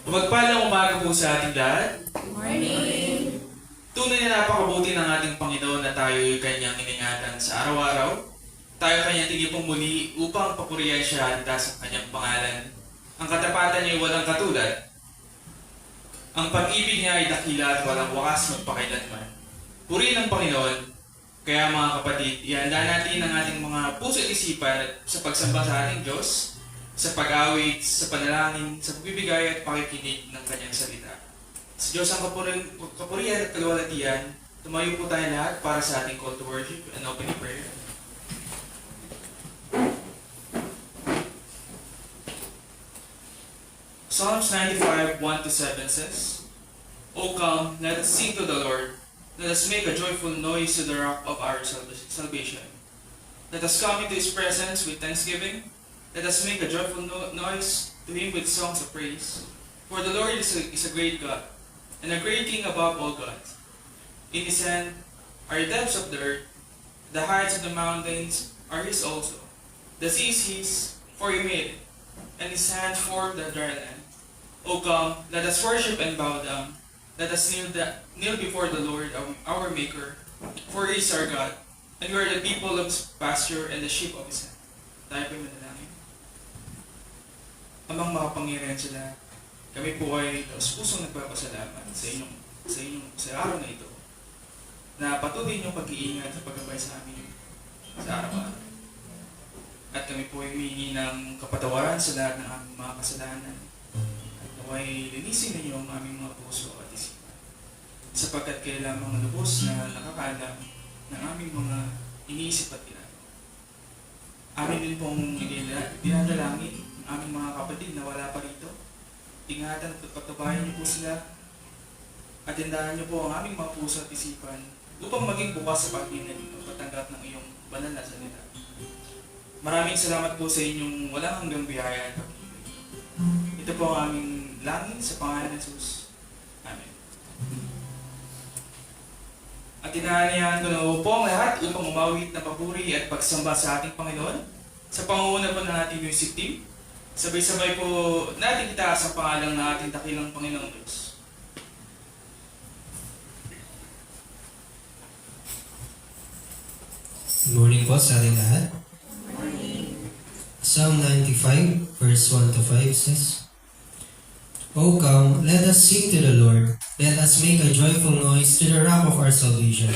Mapagpalang umaga po sa ating lahat. Morning! Tunay na napakabuti ng ating Panginoon na tayo'y Kanyang iningatan sa araw-araw. Tayo Kanyang tinipong muli upang papurihan siya at itaas ang Kanyang pangalan. Ang katapatan niya ay walang katulad. Ang pag-ibig niya ay dakila at walang wakas magpakailanman. Purihin ang Panginoon. Kaya mga kapatid, ihanda natin ang ating mga puso at isipan sa pagsamba sa ating Diyos, sa pag-awit, sa panalangin, sa pagbibigay at pakikinig ng Kanyang salita. Sa Diyos ang kapurihan at kaluwalhatian, tumayo po tayo lahat para sa ating call to worship and opening prayer. Psalms 95, 1-7 says, O come, let us sing to the Lord. Let us make a joyful noise to the rock of our salvation. Let us come into His presence with thanksgiving. Let us make a joyful noise to Him with songs of praise. For the Lord is a great God, and a great King above all gods. In His hand are the depths of the earth. The heights of the mountains are His also. The sea is His, for He made it, and His hand formed the dry land. O come, let us worship and bow down. Let us kneel before the Lord, our Maker, for He is our God, and we are the people of His pasture and the sheep of His hand. Tayo po'y manalangin. Amang makapangyarihan sila, kami po ay pusong nagpapasalamat sa araw na ito, na patuloy niyong pag-iingat sa paggabay sa amin sa araw-araw. At kami po ay humihingi ng kapatawaran sa lahat ng aming mga kasalanan. At naway linisin ninyo ang aming mga puso at isipan. Sapagkat kayo lamang ang lubos na nakakaalam ng aming mga iniisip at ginagawa. Amin din pong dinadalangin ang aming mga kapatid na wala pa rito. Ingatan at pagtabayan niyo po sila at tindahan niyo po ang aming mga puso at isipan upang maging bukas sa pagdinig at patanggap ng iyong banal na salita. Maraming salamat po sa inyong walang hanggang biyaya at pag-ibig. Ito po ang aming langin sa pangalan ng Jesus. Amen. At tinahanihan ko na po ang lahat upang umawit na papuri at pagsamba sa ating Panginoon sa pangunguna po ng ating music team. Sabay-sabay po natin itaas ang pangalan ng ating dakilang Panginoong Diyos. Good morning po sa ating lahat. Psalm 95, verse 1-5 says, O come, let us sing to the Lord. Let us make a joyful noise to the rock of our salvation.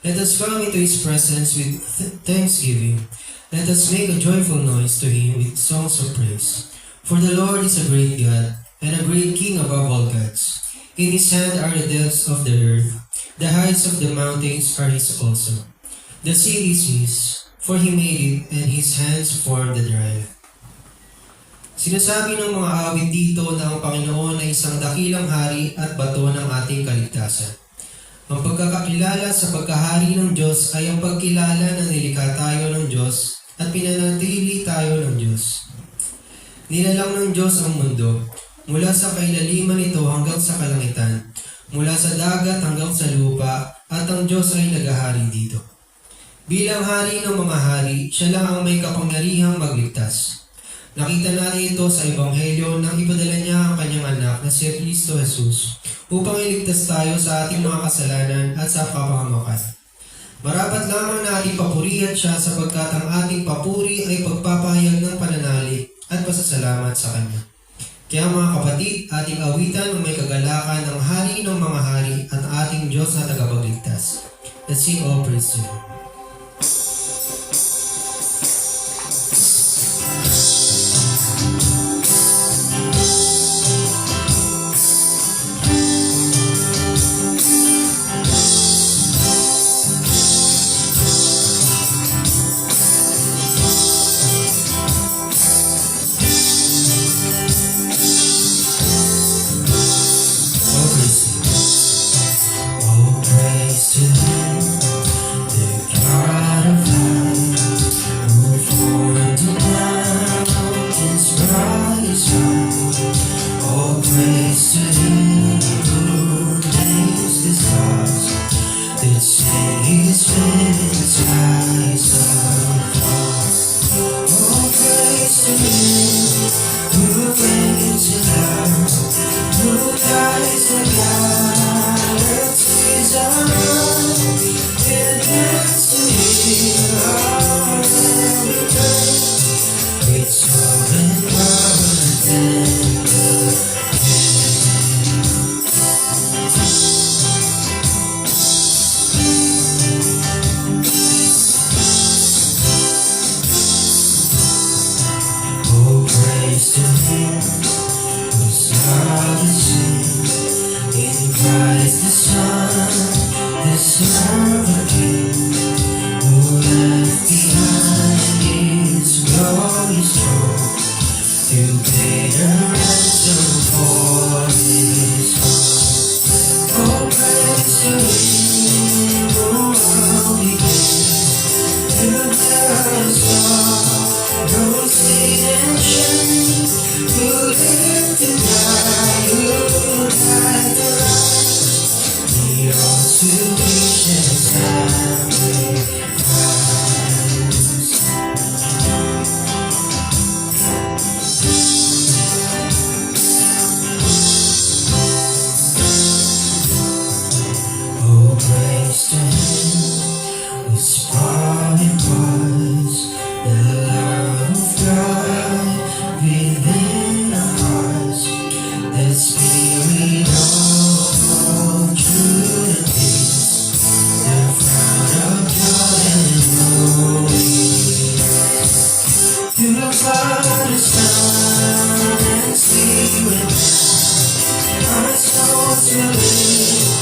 Let us come into His presence with thanksgiving. Let us make a joyful noise to Him with songs of praise. For the Lord is a great God, and a great King above all gods. In His hand are the depths of the earth. The heights of the mountains are His also. The sea is His, for He made it, and His hands formed the dry. Sinasabi ng mga awit dito na ang Panginoon ay isang dakilang hari at bato ng ating kaligtasan. Ang pagkakakilala sa pagkahari ng Diyos ay ang pagkilala na nilikha tayo ng Diyos at pinanatili tayo ng Diyos. Nilalang ng Diyos ang mundo, mula sa kailaliman nito hanggang sa kalangitan, mula sa dagat hanggang sa lupa, at ang Diyos ay nagahari dito. Bilang hari ng mga hari, siya lang ang may kapangyarihang magligtas. Nakita natin ito sa Ebanghelyo nang ipadala niya ang kanyang anak na si Kristo Jesus upang iligtas tayo sa ating mga kasalanan at sa kapahamakan. Marapat lamang na ating papurihan siya sapagkat ang ating papuri ay pagpapahayag ng pananalig at pasasalamat sa Kanya. Kaya mga kapatid, ating awitan ng may kagalakan ng hari ng mga hari at ating Diyos na tagapagligtas. Let's sing all praise to Him. All praise to Him, the Oh, praise to Him whose fallen was the love of God within our hearts, the Spirit of all truth and peace, the fount of joy and glory. Through the Father, Son, and Spirit, our souls will live.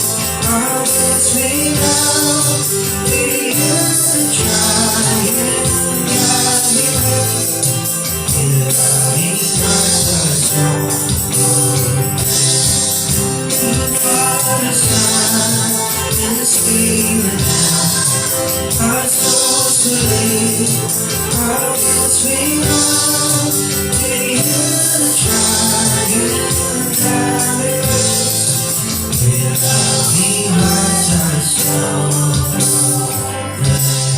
Our words we love, we use the triumph God we pray. In the loving hearts our soul. To the Father, Son, and the Spirit, our souls to live. Our words we love, we use the triumph God we pray. With loving hearts our soul praise.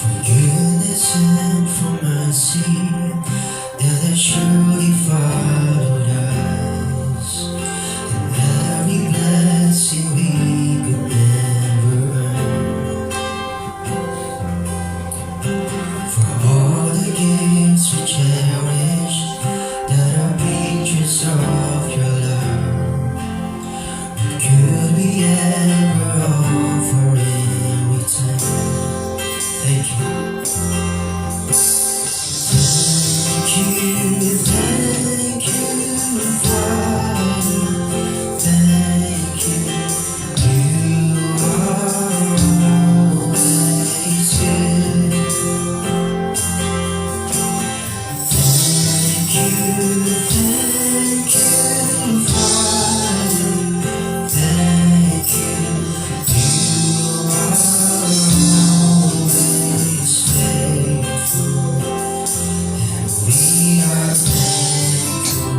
Forgiveness and for mercy that has surely followed us, and every blessing we could never earn. For all the gifts we cherish that are pictures of your love, what could we ever offer in return? Thank you. Thank you, Father. Thank you. You are always good. Thank you, Father. Thank you. You are always faithful. We are thankful.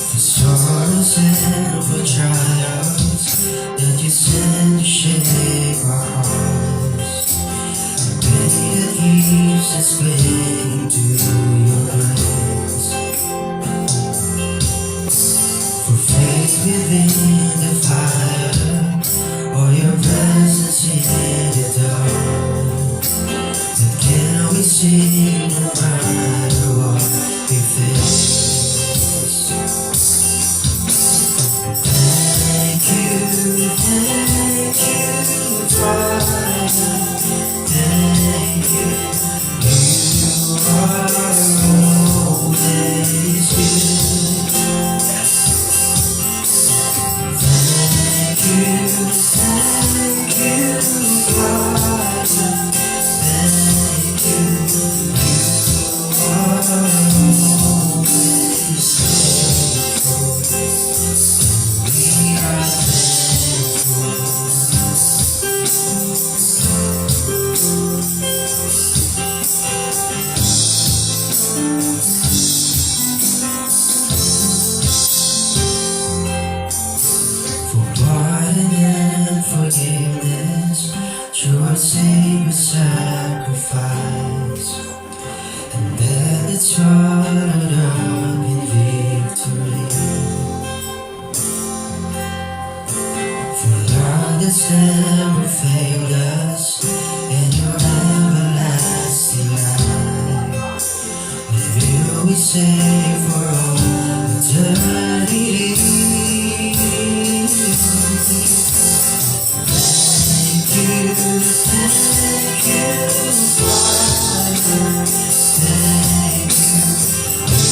For sorrows and for trials that you send to shape our hearts, I pray that keeps us clinging to your grace. For faith within the fire, or your presence in the dark, that can we sing no matter what we face. Thank you, Father. Thank you. You are always good. Thank you, Father. Thank you. You are always faithful. We are thankful. For pardon and forgiveness through our Savior's sacrifice, and that it's swallowed up in victory. For love that's never failed us, and your everlasting light, with you we save for all eternity. Thank you, Father. Thank you.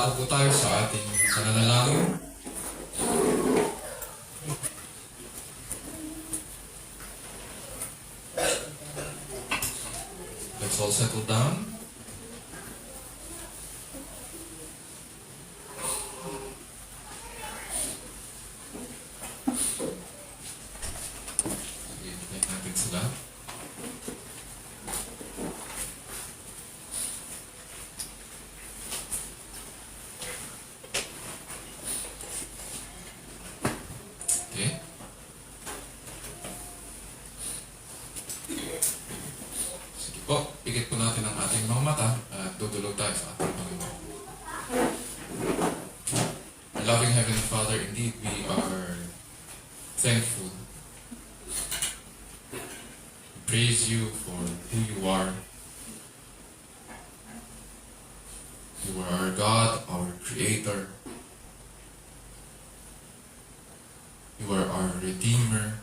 Dadako po tayo sa ating pananalangin. Let's all settle down. Hintayin natin sila. Okay. Sige po, pikit po natin ang ating mga mata at dudulog tayo sa ating Panginoon. Our loving Heavenly Father, indeed we are thankful. We praise you for who you are. You are our God, our Creator. You are our Redeemer.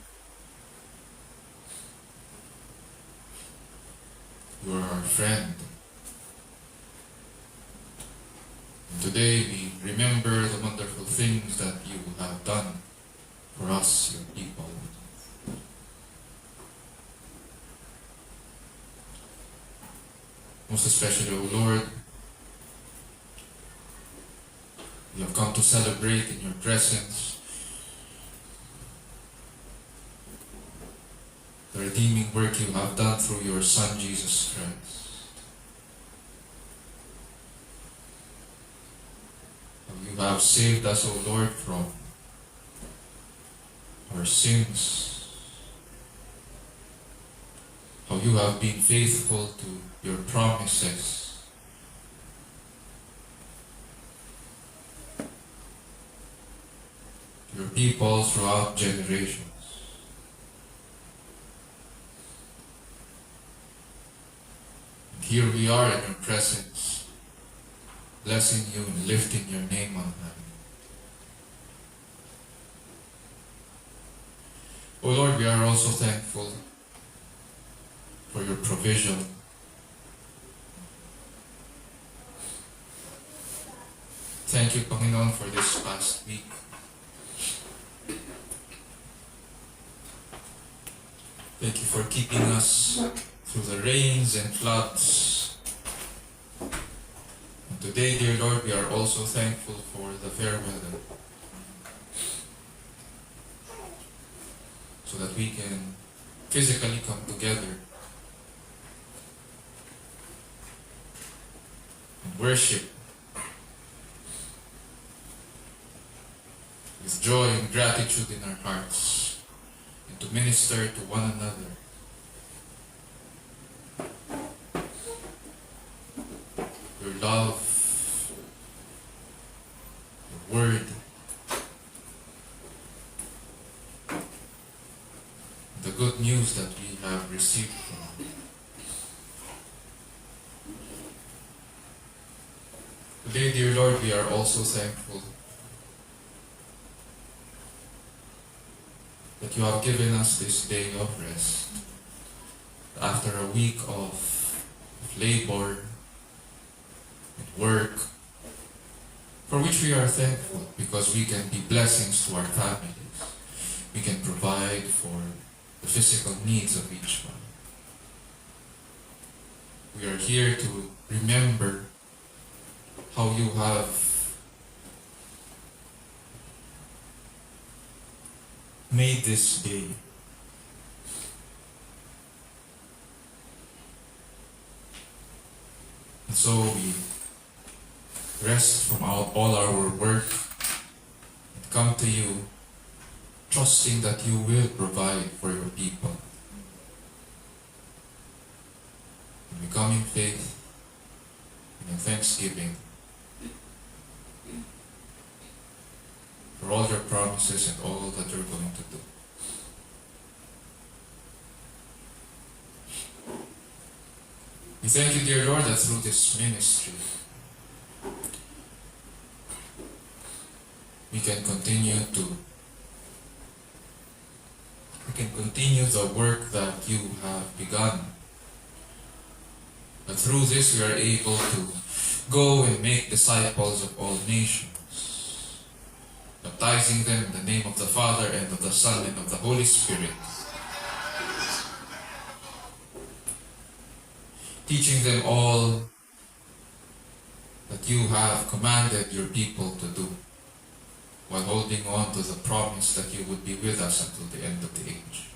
You are our friend. And today we remember the wonderful things that you have done for us, your people. Most especially, O Lord, we have come to celebrate in your presence the redeeming work you have done through your Son, Jesus Christ. How you have saved us, O Lord, from our sins. How you have been faithful to your promises. Your people throughout generations. Here we are in your presence, blessing you and lifting your name on high. O Lord, we are also thankful for your provision. Thank you, Panginoon, for this past week. Thank you for keeping us through the rains and floods. And today, dear Lord, we are also thankful for the fair weather, so that we can physically come together and worship with joy and gratitude in our hearts, and to minister to one another. Your love, your word, the good news that we have received from you. Today, dear Lord, we are also thankful that you have given us this day of rest after a week of labor and work, for which we are thankful because we can be blessings to our families. We can provide for the physical needs of each one. We are here to remember how you have made this day. And so we rest from all our work and come to you, trusting that you will provide for your people. And we come in faith and in thanksgiving for all your promises and all that you're going to do. We thank you, dear Lord, that through this ministry, we can continue the work that you have begun. But through this, we are able to Go and make disciples of all nations, baptizing them in the name of the Father and of the Son and of the Holy Spirit, teaching them all that you have commanded your people to do, while holding on to the promise that you would be with us until the end of the age.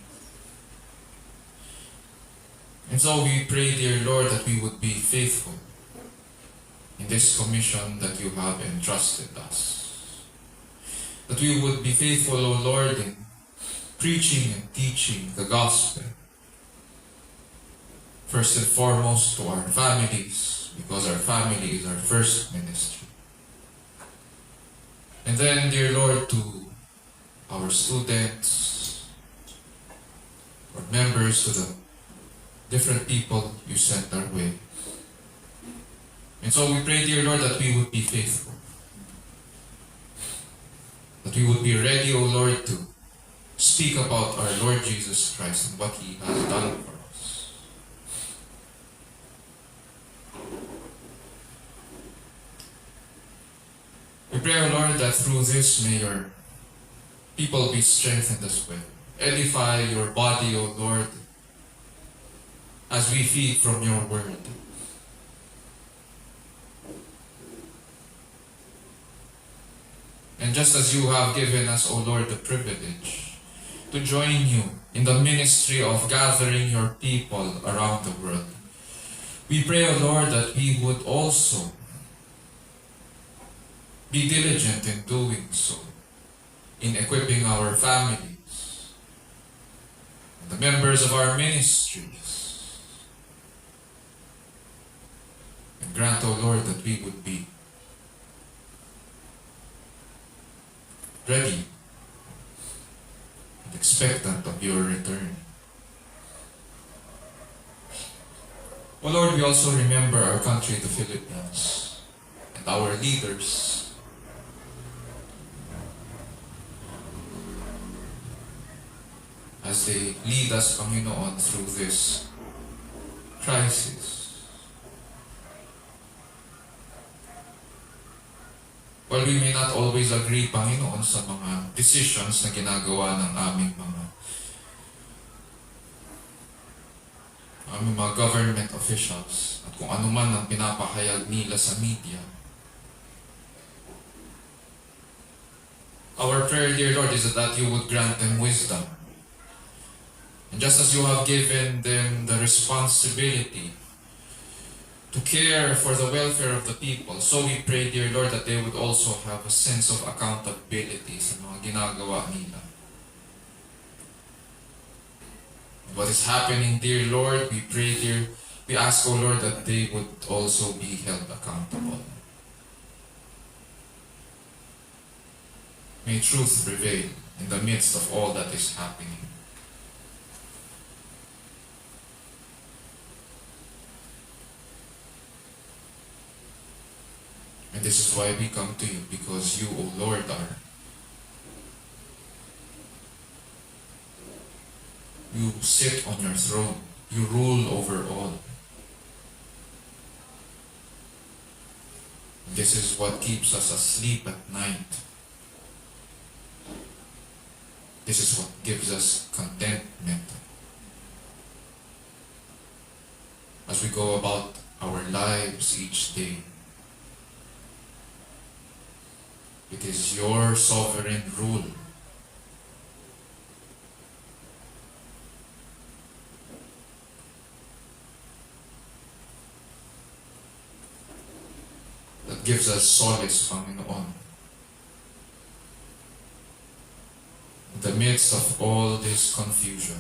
And so we pray, dear Lord, that we would be faithful in this commission that you have entrusted us. That we would be faithful, O Lord, in preaching and teaching the gospel. First and foremost to our families, because our family is our first ministry. And then, dear Lord, to our students, our members, to the different people you sent our way. And so we pray, dear Lord, that we would be faithful. That we would be ready, O Lord, to speak about our Lord Jesus Christ and what He has done for us. We pray, O Lord, that through this may your people be strengthened as well. Edify your body, O Lord, as we feed from your word. And just as you have given us, O Lord, the privilege to join you in the ministry of gathering your people around the world, we pray, O Lord, that we would also be diligent in doing so, in equipping our families, and the members of our ministries. And grant, O Lord, that we would be ready and expectant of your return. O Lord, we also remember our country, the Philippines, and our leaders. As they lead us, Panginoon, through this crisis. While we may not always agree, Panginoon, sa mga decisions na ginagawa ng aming mga government officials at kung ano man ang pinapahayag nila sa media, our prayer, dear Lord, is that you would grant them wisdom. And just as you have given them the responsibility to care for the welfare of the people, so we pray, dear Lord, that they would also have a sense of accountability sa mga ginagawa nila. What is happening, dear Lord, we ask, O Lord, that they would also be held accountable. May truth prevail in the midst of all that is happening. And this is why we come to you, because you, O Lord, you sit on your throne. You rule over all. This is what keeps us asleep at night. This is what gives us contentment as we go about our lives each day. It is your sovereign rule. That gives us solace, Panginoon. In the midst of all this confusion.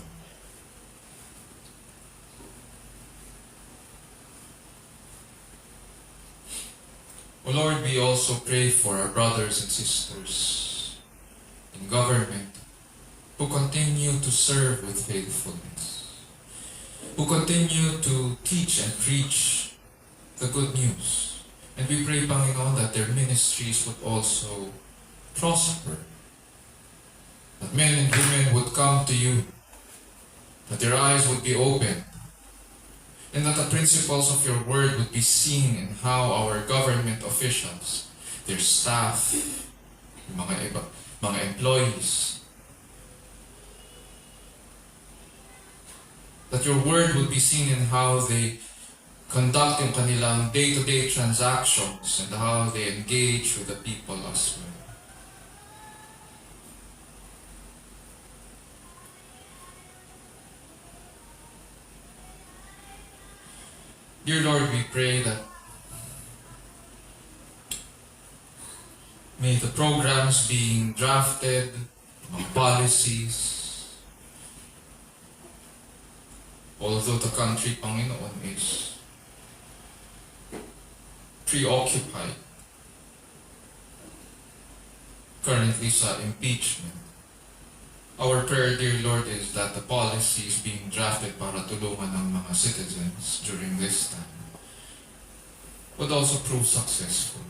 O Lord, we also pray for our brothers and sisters in government who continue to serve with faithfulness, who continue to teach and preach the good news. And we pray, Panginoon, that their ministries would also prosper, that men and women would come to you, that their eyes would be opened, and that the principles of your word would be seen in how our government officials, their staff, mga employees, that your word would be seen in how they conduct yung kanilang day-to-day transactions and how they engage with the people as well. Dear Lord, we pray that may the programs being drafted, mga policies, although the country, Panginoon, is preoccupied currently sa impeachment. Our prayer, dear Lord, is that the policies being drafted para tulungan ng mga citizens during this time would also prove successful.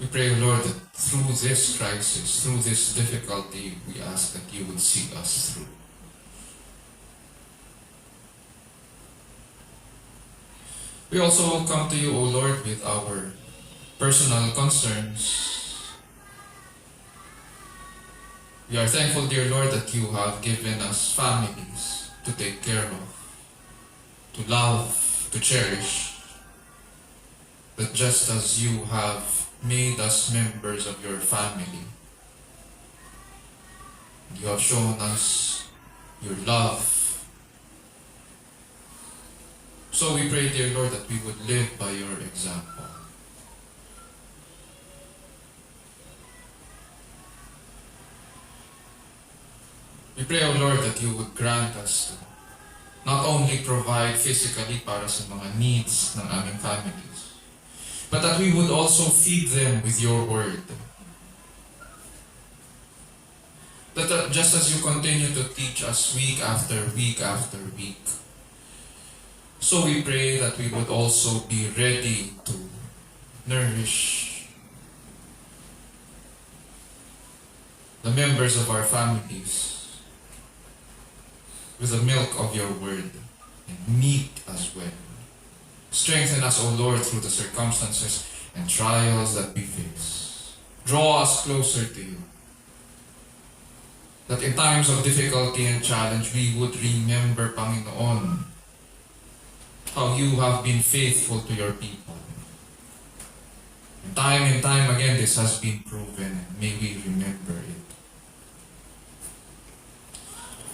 We pray, Lord, that through this crisis, through this difficulty, we ask that you would see us through. We also come to you, O Lord, with our personal concerns. We are thankful, dear Lord, that you have given us families to take care of, to love, to cherish. That just as you have made us members of your family, you have shown us your love. So we pray, dear Lord, that we would live by your example. We pray, O Lord, that you would grant us to not only provide physically para sa mga needs ng aming families, but that we would also feed them with your word. That just as you continue to teach us week after week after week, so we pray that we would also be ready to nourish the members of our families with the milk of your word and meat as well. Strengthen us, O Lord, through the circumstances and trials that we face. Draw us closer to you. That in times of difficulty and challenge, we would remember, Panginoon, how you have been faithful to your people. And time again, this has been proven, and may we remember it.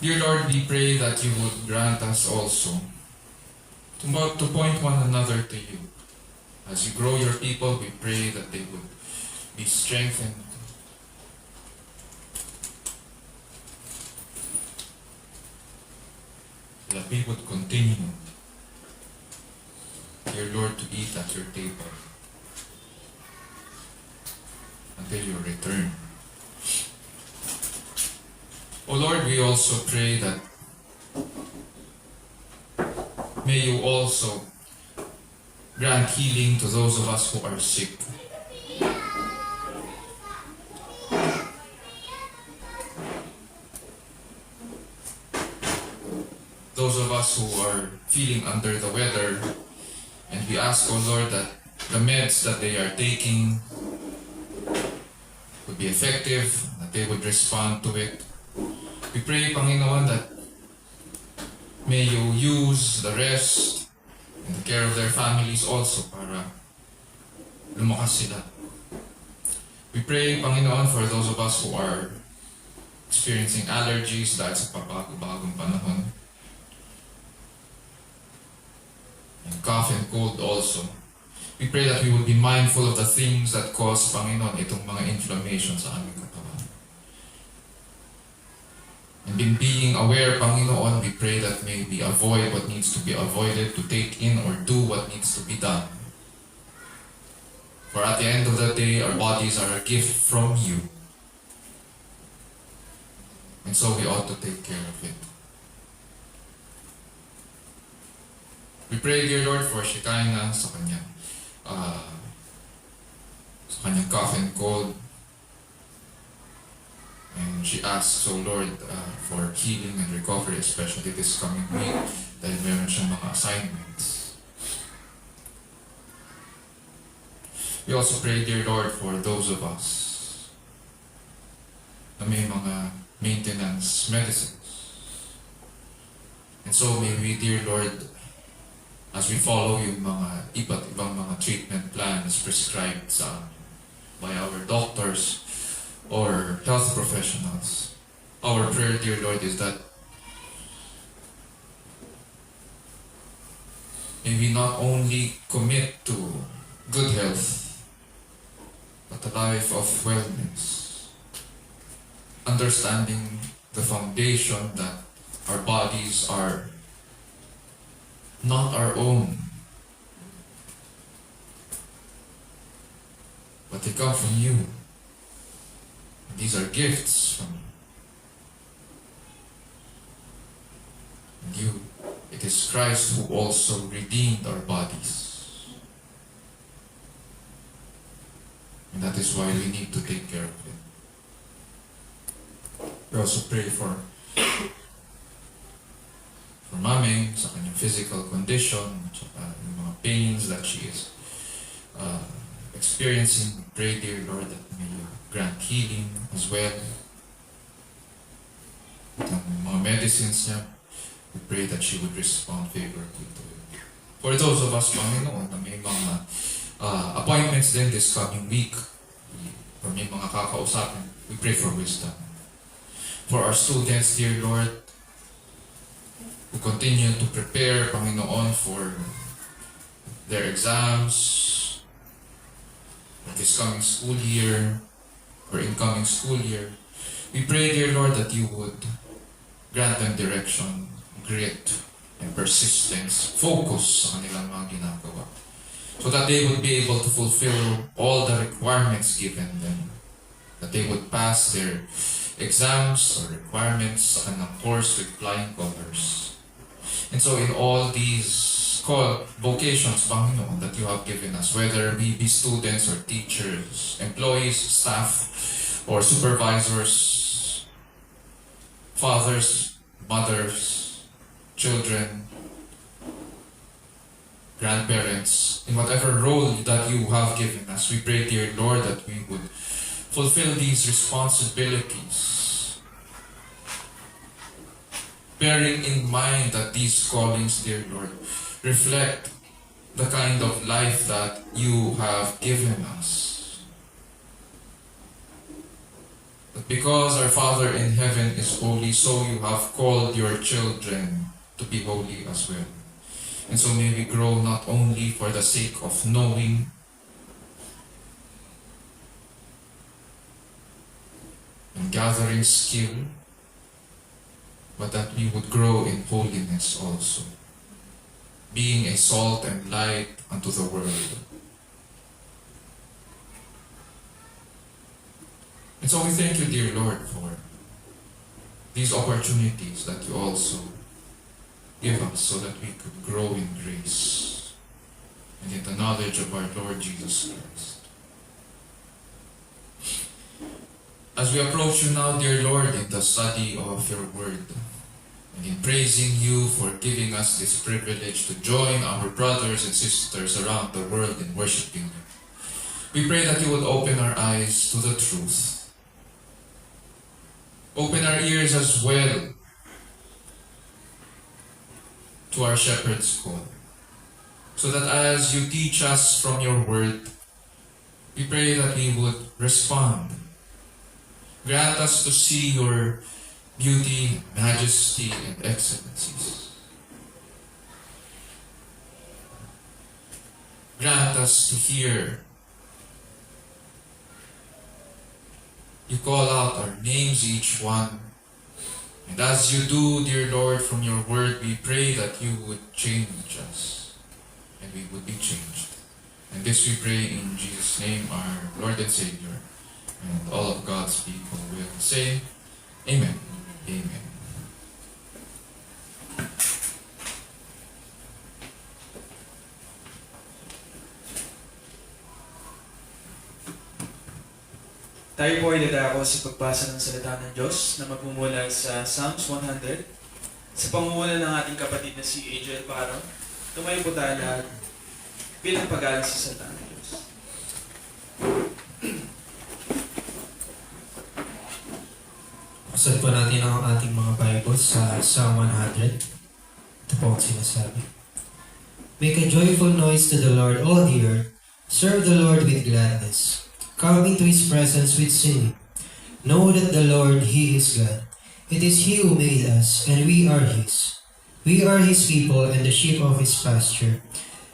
Dear Lord, we pray that you would grant us also to point one another to you. As you grow your people, we pray that they would be strengthened. That we would continue, dear Lord, to eat at your table until your return. O Lord, we also pray that may you also grant healing to those of us who are sick. Those of us who are feeling under the weather, and we ask, O Lord, that the meds that they are taking would be effective, that they would respond to it. We pray, Panginoon, that may you use the rest and the care of their families also para lumakas sila. We pray, Panginoon, for those of us who are experiencing allergies dahil sa pabago-bagong panahon, and cough and cold also. We pray that we will be mindful of the things that cause, Panginoon, itong mga inflammation sa aming katawan. And in being aware, Panginoon, we pray that may we avoid what needs to be avoided, to take in or do what needs to be done. For at the end of the day, our bodies are a gift from you. And so we ought to take care of it. We pray, dear Lord, for Shekinah sa kanyang sa kanyang cough and cold. And she asks, oh Lord, for healing and recovery, especially this coming week, dahil meron siyang mga assignments. We also pray, dear Lord, for those of us na may mga maintenance medicines. And so may we, dear Lord, as we follow yung mga iba't ibang mga treatment plans prescribed sa amin by our doctors or health professionals, our prayer, dear Lord, is that may we not only commit to good health, but a life of wellness, understanding the foundation that our bodies are not our own, but they come from you. These are gifts from you. It is Christ who also redeemed our bodies. And that is why we need to take care of it. We also pray for Maming sa kanyang physical condition, yung mga pains that she is experiencing. Pray, dear Lord, that may you grant healing as well. At ang mga medicines niya, we pray that she would respond favorably to it. For those of us, Panginoon, na may mga appointments din this coming week, or may mga kakausapin, we pray for wisdom. For our students, dear Lord, who continue to prepare, Panginoon, for their exams, for this coming school year, or incoming school year. We pray, dear Lord, that you would grant them direction, grit, and persistence, focus sa kanilang mga ginagawa, so that they would be able to fulfill all the requirements given them, that they would pass their exams or requirements sa kanilang course with flying colors. And so in all these vocations, Panginoon, that you have given us, whether we be students or teachers, employees, staff, or supervisors, fathers, mothers, children, grandparents, in whatever role that you have given us, we pray, dear Lord, that we would fulfill these responsibilities, bearing in mind that these callings, dear Lord, reflect the kind of life that you have given us. But because our Father in heaven is holy, so you have called your children to be holy as well. And so may we grow not only for the sake of knowing, and gathering skill, but that we would grow in holiness also, being a salt and light unto the world. And so we thank you, dear Lord, for these opportunities that you also give us so that we could grow in grace and in the knowledge of our Lord Jesus Christ. As we approach you now, dear Lord, in the study of your word, and in praising you for giving us this privilege to join our brothers and sisters around the world in worshiping you, we pray that you would open our eyes to the truth. Open our ears as well to our shepherd's call, so that as you teach us from your word, we pray that we would respond. Grant us to see your beauty, majesty, and excellencies. Grant us to hear. You call out our names, each one. And as you do, dear Lord, from your word, we pray that you would change us, and we would be changed. And this we pray in Jesus' name, our Lord and Savior. And all of God's people will say, Amen. Amen. Tayo po ay dadako sa pagbasa ng salita ng Diyos na magmumula sa Psalms 100 sa pangunguna ng ating kapatid na si Angel Paro. Tumayo po tayo lahat bilang pag-aaral sa salita ng Diyos. Buksan po natin ang ating mga Bibles sa Psalm 100. Ito po ang sinasabi. Make a joyful noise to the Lord, all the earth. Serve the Lord with gladness. Come into His presence with singing. Know that the Lord, He is God. It is He who made us, and we are His. We are His people and the sheep of His pasture.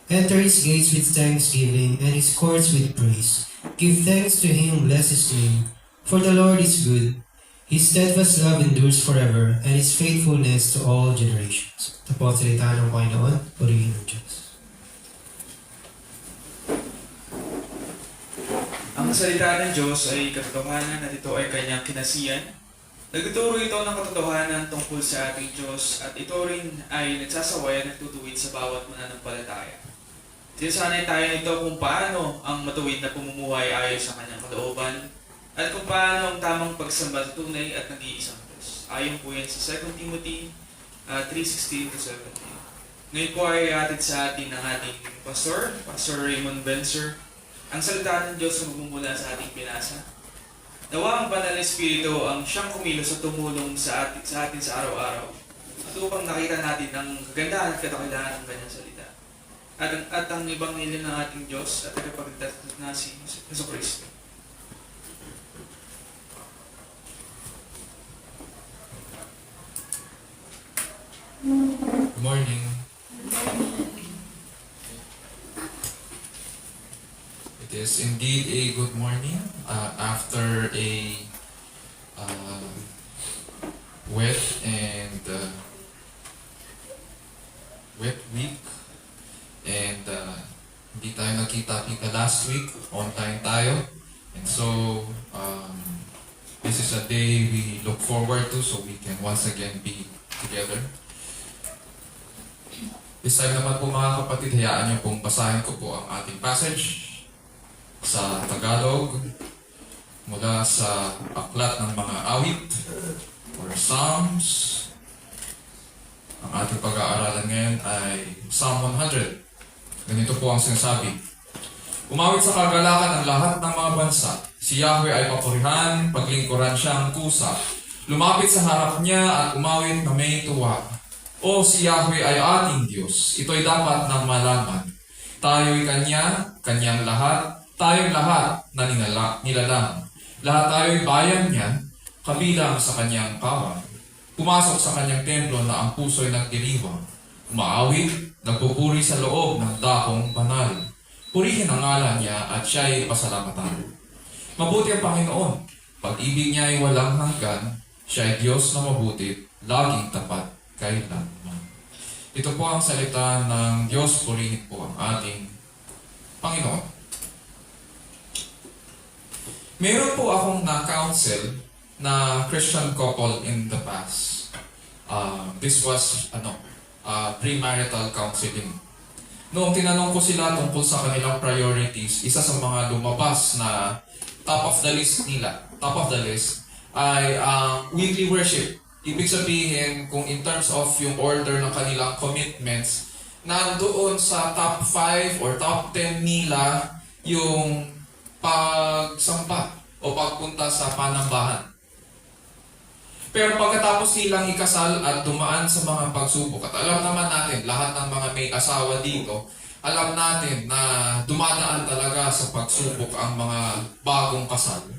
Enter His gates with thanksgiving and His courts with praise. Give thanks to Him, bless His name. For the Lord is good. His steadfast love endures forever, and His faithfulness to all generations. Ito po ang salita ng Panginoon, purihin ng Diyos. Ang salita ng Diyos ay katotohanan at ito ay kanyang kinasiyan. Nagtuturo ito ng katotohanan tungkol sa ating Diyos at ito rin ay nagsasawayan at tutuwid sa bawat mananampalataya. Sinasanay tayo nito kung paano ang matuwid na pamumuhay ayon sa kanyang kalooban at kung paano ang tamang pagsamba sa tunay at nag-iisang Diyos. Ayon po yan sa 2 Timothy 3:16-17. Ngayon po ay atid sa atin ng ating Pastor Raymond Benzer. Ang salita ng Diyos na magmumula sa ating pinasa. Nawa ang Banal na Espiritu ang siyang kumilos at tumulong sa atin sa araw-araw at upang nakita natin ang kagandahan at katakilaan ng kanyang salita. At ang Ebanghelyo ng ating Diyos at tagapagligtas na si Jesucristo. Good morning. It is indeed a good morning after a wet and wet week, and hindi tayo nakita last week. Online tayo, and so this is a day we look forward to, so we can once again be together. This time naman po mga kapatid, hayaan niyo pong basahin ko po ang ating passage sa Tagalog mula sa Aklat ng Mga Awit or Psalms. Ang ating pag-aaralan ngayon ay Psalm 100. Ganito po ang sinasabi. Umawit sa kagalakan ang lahat ng mga bansa. Si Yahweh ay papurihan, paglingkuran siyang kusa. Lumapit sa harap niya at umawit na may tuwa. O si Yahweh ay ating Diyos. Ito'y dapat nang malaman. Tayo'y kanyang lahat. Tayong lahat na nilalang. Lahat tayo'y bayan niya, kabilang sa kanyang kawan. Pumasok sa kanyang templo na ang puso'y nagdiriwang. Umaawit, nagpupuri sa loob ng dakong banal. Purihin ang ngalan niya at siya'y pasalamatan. Mabuti ang Panginoon. Pag-ibig niya ay walang hanggan. Siya'y Diyos na mabuti, laging tapat kailanman. Ito po ang salita ng Diyos. Purihin po ang ating Panginoon. Meron po akong na-counsel na Christian couple in the past. This was premarital counseling. Noong tinanong ko sila tungkol sa kanilang priorities, isa sa mga lumabas na top of the list ay weekly worship. Ibig sabihin, kung in terms of yung order ng kanilang commitments, nandoon sa top 5 or top 10 nila yung pagsampa o pagpunta sa panambahan. Pero pagkatapos nilang ikasal at dumaan sa mga pagsubok, at alam naman natin, lahat ng mga may asawa dito, alam natin na dumadaan talaga sa pagsubok ang mga bagong kasal.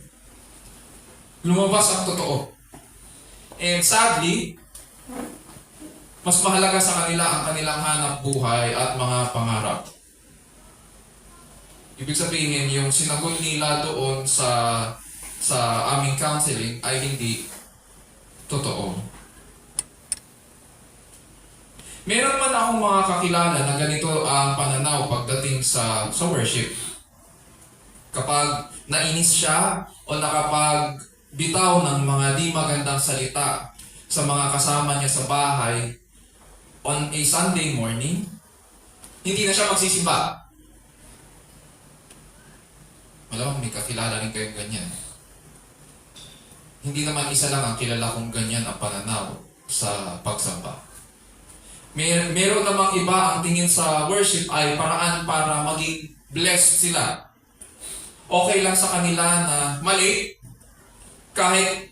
Lumabas ang totoo. And sadly, mas mahalaga sa kanila ang kanilang hanap buhay at mga pangarap. Ibig sabihin, yung sinagot nila doon sa aming counseling ay hindi totoo. Meron man akong mga kakilala na ganito ang pananaw pagdating sa worship. Kapag nainis siya o nakapagbitaw ng mga di magandang salita sa mga kasama niya sa bahay on a Sunday morning, hindi na siya magsisimba. Malamang may kakilala rin kayong ganyan. hindi naman isa lang ang kilala kong ganyan ang pananaw sa pagsamba. Meron namang iba ang tingin sa worship ay paraan para maging blessed sila. Okay lang sa kanila na mali, kahit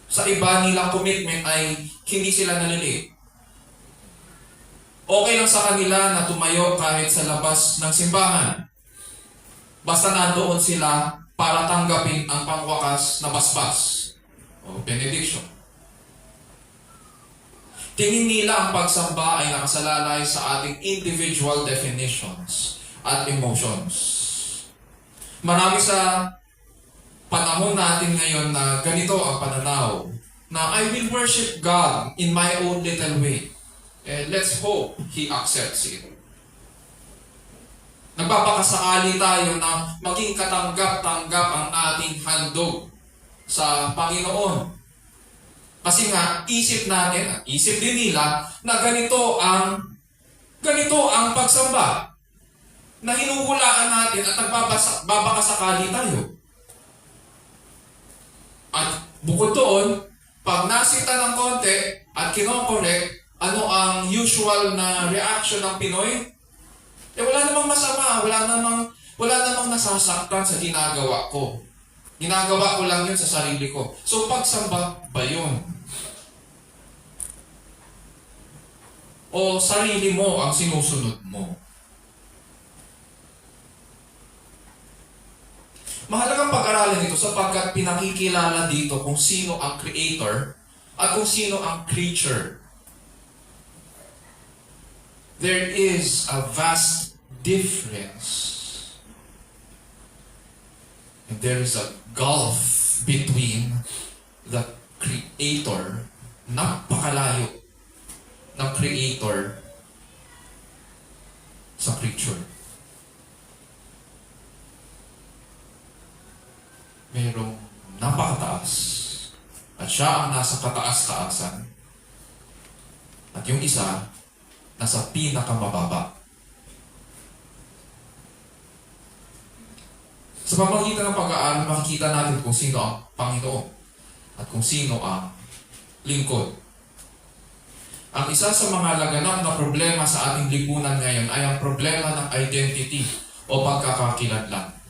sa iba nilang commitment ay hindi sila nalili. Okay lang sa kanila na tumayo kahit sa labas ng simbahan. Basta nandoon sila para tanggapin ang pangwakas na basbas o benediction. Tingin nila ang pagsamba ay nakasalalay sa ating individual definitions at emotions. Marami sa panahon natin ngayon na ganito ang pananaw, na I will worship God in my own little way. Let's hope He accepts it. Nagpapakasakali tayo na maging katanggap-tanggap ang ating handog sa Panginoon. Kasi nga, isip natin, at isip din nila, na ganito ang pagsamba. Na hinuhulaan natin at nagbabakasakali tayo. At bukod doon, pag nasita ng konti at kinokorek, ano ang usual na reaction ng Pinoy? Wala namang masama, wala namang nasasaktan sa ginagawa ko. Ginagawa ko lang yun sa sarili ko. So pagsamba ba yun? O sarili mo ang sinusunod mo? Mahalagang pag-aralan ito sapagkat pinakikilala dito kung sino ang creator at kung sino ang creature. There is a vast difference. And there is a gulf between the creator, napakalayo ng creator sa creature. Merong napakataas at siya ang nasa kataas-taasan at yung isa nasa pinakamababa. Sa pamamagitan ng pag-aaral, makikita natin kung sino ang Panginoon at kung sino ang lingkod. Ang isa sa mga laganap na problema sa ating lipunan ngayon ay ang problema ng identity o pagkakakilanlan.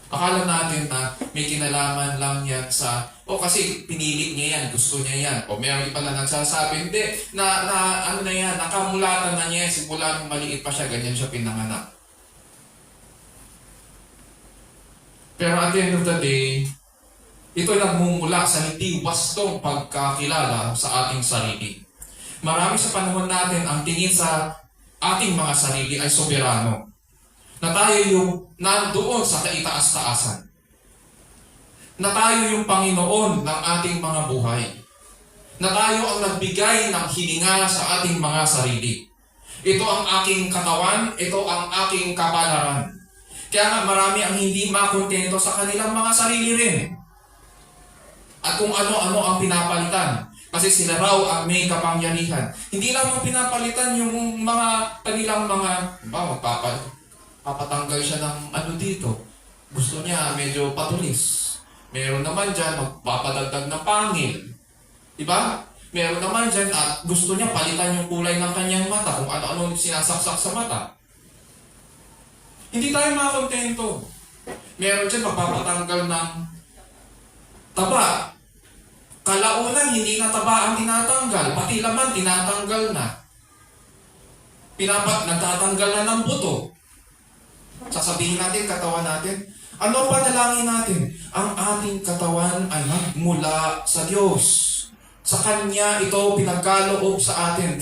Akala natin na may kinalaman lang yan sa, kasi pinili niya yan, gusto niya yan. O mayroon pa na nagsasabi, hindi, nakamulatan na niya, simula nung maliit pa siya, ganyan siya pinanganak. Pero at the end of the day, ito nagmumula sa hindi wastong pagkakilala sa ating sarili. Marami sa panahon natin ang tingin sa ating mga sarili ay soberano. Na tayo yung nandoon sa kaitaas-taasan. Na tayo yung Panginoon ng ating mga buhay. Na tayo ang nagbigay ng hininga sa ating mga sarili. Ito ang aking katawan, ito ang aking kapalaran. Kaya nga marami ang hindi makontento sa kanilang mga sarili rin. At kung ano-ano ang pinapalitan. Kasi sila raw ang may kapangyarihan. Hindi lang ang pinapalitan yung mga kanilang mga, papatanggal siya ng dito. Gusto niya medyo patulis. Meron naman dyan, magpapadagdag ng pangil. Diba? Meron naman dyan at gusto niya palitan yung kulay ng kanyang mata kung ano-ano sinasaksak sa mata. Hindi tayo makakontento. Meron dyan magpapatanggal ng taba. Kalaunan, hindi na taba ang tinatanggal. Pati laman, tinatanggal na. Nagtatanggal na ng buto. Sasabihin natin, katawan natin, ano pa panalangin natin? Ang ating katawan ay nagmula sa Diyos. Sa Kanya ito pinagkaloob sa atin.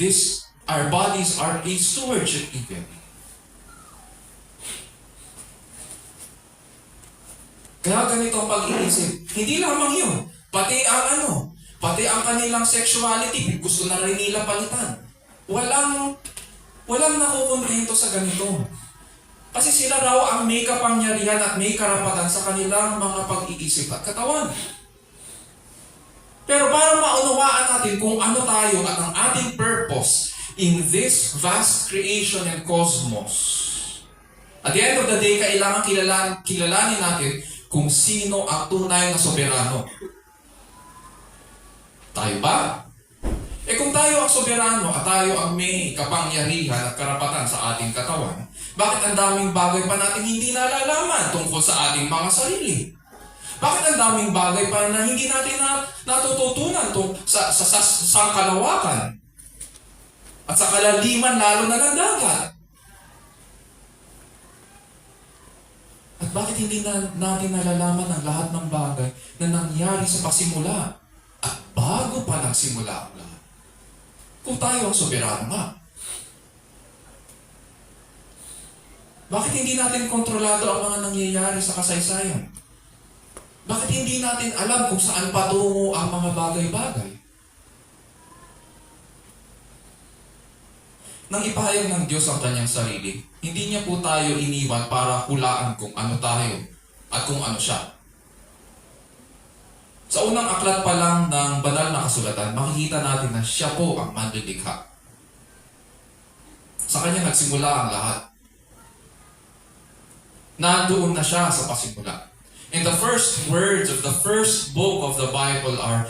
Our bodies are a stewardship even. Kaya ganito ang pag-iisip. Hindi lamang yun. Pati ang kanilang sexuality, gusto na rin nila palitan. Walang nakukontento sa ganito. Kasi sila raw ang may kapangyarihan at may karapatan sa kanilang mga pag-iisip at katawan. Pero para maunawaan natin kung ano tayo at ang ating purpose in this vast creation and cosmos, at the end of the day, kailangan kilalanin natin kung sino ang tunay na soberano. Tayo ba? Kung tayo ang soberano at tayo ang may kapangyarihan at karapatan sa ating katawan, bakit ang daming bagay pa natin hindi nalalaman tungkol sa ating mga sarili? Bakit ang daming bagay pa na hindi natin natututunan sa kalawakan at sa kalaliman lalo na ng dagat? At bakit hindi natin nalalaman ang lahat ng bagay na nangyari sa pasimula at bago pa nagsimula ang lahat? Kung tayo ang soberano nga. Bakit hindi natin kontrolado ang mga nangyayari sa kasaysayan? Bakit hindi natin alam kung saan patungo ang mga bagay-bagay? Nang ipahayag ng Diyos ang kanyang sarili, hindi niya po tayo iniwan para hulaan kung ano tayo at kung ano siya. Sa unang aklat pa lang ng banal na kasulatan, makikita natin na siya po ang manlilikha. Sa kanya nagsimula ang lahat. Nandoon na siya sa pasimula. And the first words of the first book of the Bible are,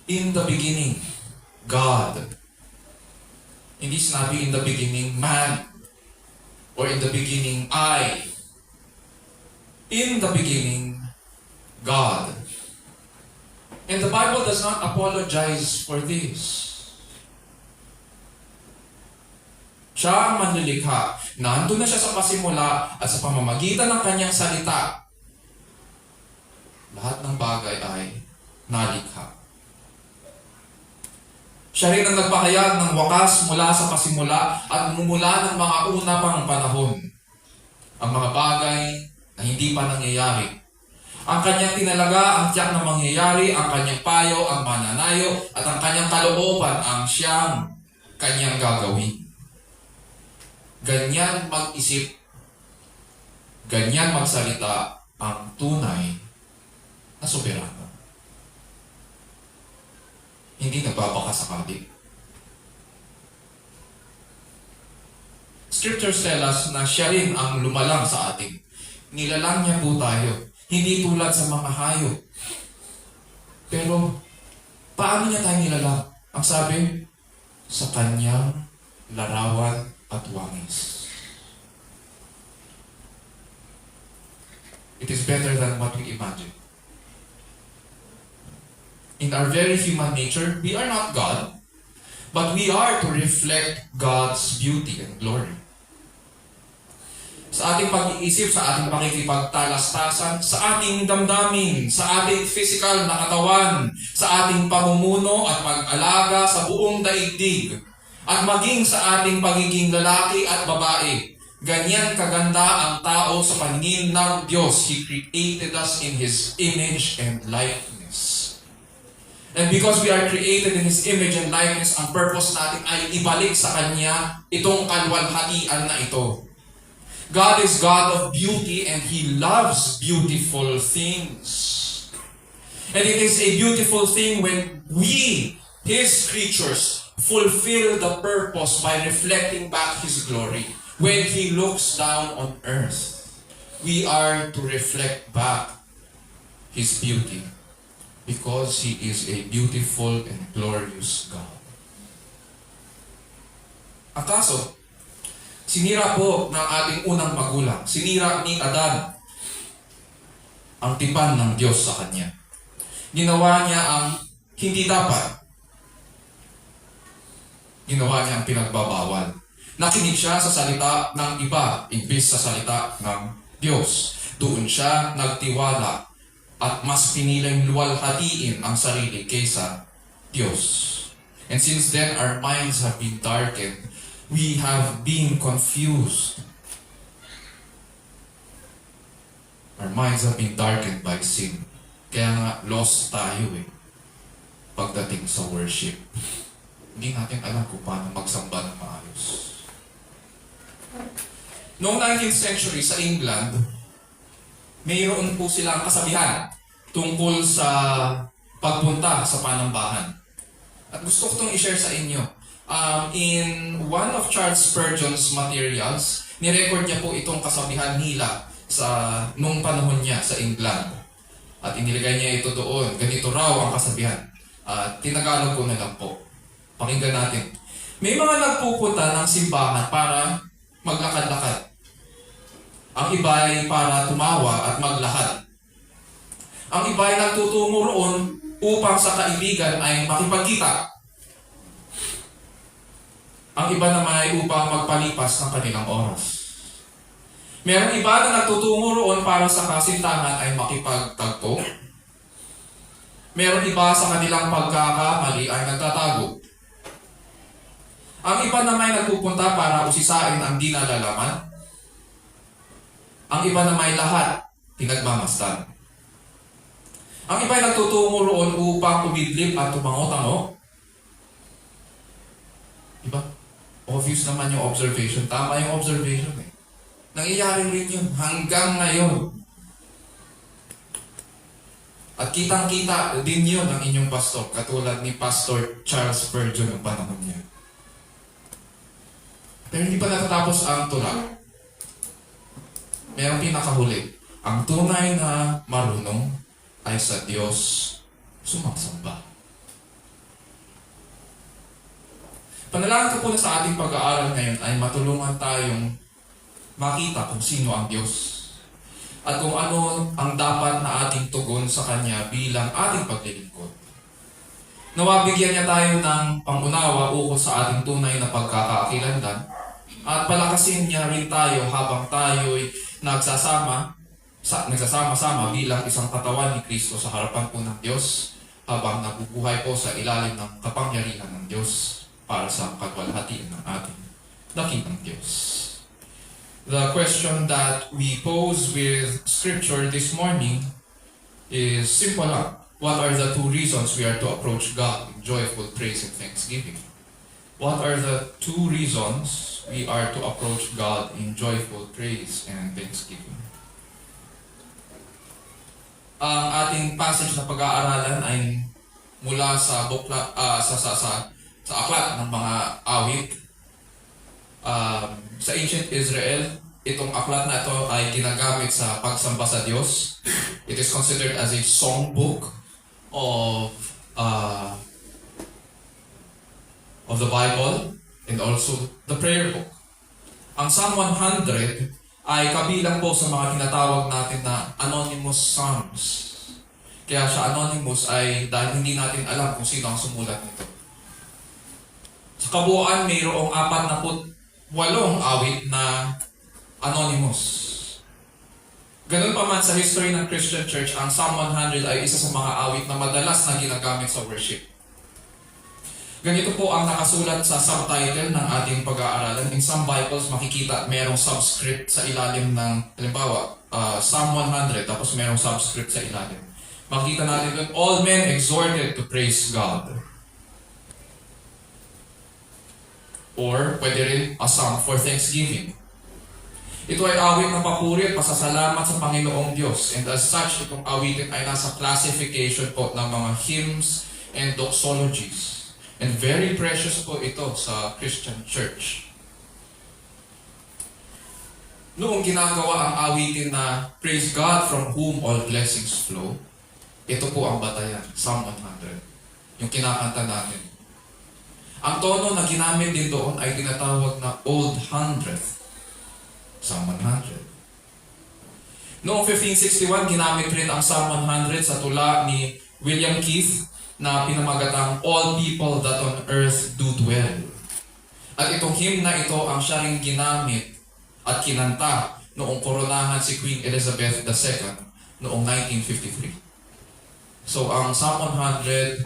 in the beginning, God. Hindi sinabi in the beginning, man. Or in the beginning, I. In the beginning, God. And the Bible does not apologize for this. Siya ang manlilikha. Nandun na siya sa pasimula at sa pamamagitan ng kanyang salita, lahat ng bagay ay nalikha. Siya rin ang nagpahayag ng wakas mula sa pasimula at mula ng mga una pang panahon. Ang mga bagay na hindi pa nangyayari. Ang kanyang tinalaga, ang tiyak na mangyayari, ang kanyang payo, ang mananayo, at ang kanyang kalooban, ang siyang kanyang gagawin. Ganyan mag-isip, ganyan magsalita ang tunay na soberano. Hindi nagbabakasakali. Scriptures tell us na siya rin ang lumalang sa atin. Nilalang niya po tayo. Hindi tulad sa mga hayop. Pero, paano niya tayo nilalang? Ang sabi, sa kanyang larawan at wangis. It is better than what we imagine. In our very human nature, we are not God, but we are to reflect God's beauty and glory. Sa ating pag-iisip, sa ating pakikipagtalastasan, sa ating damdamin, sa ating physical na katawan, sa ating pamumuno at pag-alaga sa buong daigdig, at maging sa ating pagiging lalaki at babae. Ganyan kaganda ang tao sa paningin ng Diyos. He created us in His image and likeness. And because we are created in His image and likeness, ang purpose natin ay ibalik sa Kanya itong kalwalhatian na ito. God is God of beauty and He loves beautiful things. And it is a beautiful thing when we, His creatures, fulfill the purpose by reflecting back His glory. When He looks down on earth, we are to reflect back His beauty because He is a beautiful and glorious God. Ang kaso, sinira po ng ating unang magulang. Sinira ni Adan ang tipan ng Diyos sa kanya. Ginawa niya ang hindi dapat. Ginawa niya ang pinagbabawal. Nakinig siya sa salita ng iba, imbis sa salita ng Diyos. Doon siya nagtiwala at mas piniling luwalhatiin ang sarili kaysa Diyos. And since then, our minds have been darkened. We have been confused. Our minds have been darkened by sin. Kaya nga, lost tayo pagdating sa worship. Hindi natin alam kung paano magsamba ng maayos. Noong 19th century sa England, mayroon po silang kasabihan tungkol sa pagpunta sa panambahan. At gusto ko itong i-share sa inyo. In one of Charles Spurgeon's materials, nirecord niya po itong kasabihan nila nung panahon niya sa England. At inilagay niya ito doon. Ganito raw ang kasabihan. At tinagalog ko na lang po. Pakinggan natin. May mga nagpupunta ng simbahan para maglakad-lakad. Ang iba ay para tumawa at maglahad. Ang iba ay nagtutungo roon upang sa kaibigan ay makipagkita. Ang iba naman ay upang magpalipas ng kanilang oras. Merong iba na nagtutungo roon para sa kasintahan ay makipagtagpo. Meron iba sa kanilang pagkakamali ay nagtatago. Ang iba naman ay nagpupunta para usisain ang di nalalaman. Ang iba naman ay lahat pinagmamasdan. Ang iba ay nagtutungo roon upang umidlip at tumango-tango. Diba? Obvious naman yung observation. Tama yung observation eh. Nangyayari rin yun hanggang ngayon. At kitang-kita din yun ang inyong pastor, katulad ni Pastor Charles Spurgeon ng panahon niya. Pero hindi pa natatapos ang tula. Mayroong pinakahuli. Ang tunay na marunong ay sa Diyos sumasamba. Panalangin ko po na sa ating pag-aaral ngayon ay matulungan tayong makita kung sino ang Diyos at kung ano ang dapat na ating tugon sa Kanya bilang ating paglilingkod. Nawabigyan niya tayo ng pangunawa ukol sa ating tunay na pagkakakilanlan at palakasin niya rin tayo habang tayo'y nagsasama-sama bilang isang katawan ni Kristo sa harapan po ng Diyos habang nabubuhay po sa ilalim ng kapangyarihan ng Diyos para sa kagwalhatian ng ating dakilang Diyos. The question that we pose with Scripture this morning is simple lang. What are the two reasons we are to approach God in joyful praise and thanksgiving? What are the two reasons we are to approach God in joyful praise and thanksgiving? Ang ating passage na pag-aaralan ay mula sa sa aklat ng mga awit. Sa ancient Israel, itong aklat na ito ay ginagamit sa pagsamba sa Diyos. It is considered as a songbook of the Bible and also the prayer book. Ang Psalm 100 ay kabilang po sa mga tinatawag natin na anonymous psalms. Kaya siya anonymous ay dahil hindi natin alam kung sino ang sumulat nito. Sa kabuuan, mayroong 48 awit na anonymous. Ganun pa man sa history ng Christian Church, ang Psalm 100 ay isa sa mga awit na madalas na ginagamit sa worship. Ganito po ang nakasulat sa subtitle ng ating pag-aaralan. In some Bibles, makikita mayroong subscript sa ilalim ng, halimbawa, Psalm 100, tapos mayroong subscript sa ilalim. Makikita natin doon, all men exhorted to praise God. Or, pwede rin a psalm for thanksgiving. Ito ay awit na papuri at pasasalamat sa Panginoong Diyos. And as such, itong awitin ay nasa classification po ng mga hymns and doxologies. And very precious po ito sa Christian Church. Noong ginagawa ang awitin na Praise God from whom all blessings flow, ito po ang batayan, Psalm 100. Yung kinakanta natin. Ang tono na ginamit din doon ay tinatawag na Old Hundredth, Psalm 100. Noong 1561, ginamit rin ang Psalm 100 sa tula ni William Keith na pinamagatang All People That on Earth Do Dwell. At itong hymn na ito ang siya rin ginamit at kinanta noong koronahan si Queen Elizabeth II noong 1953. So ang Psalm 100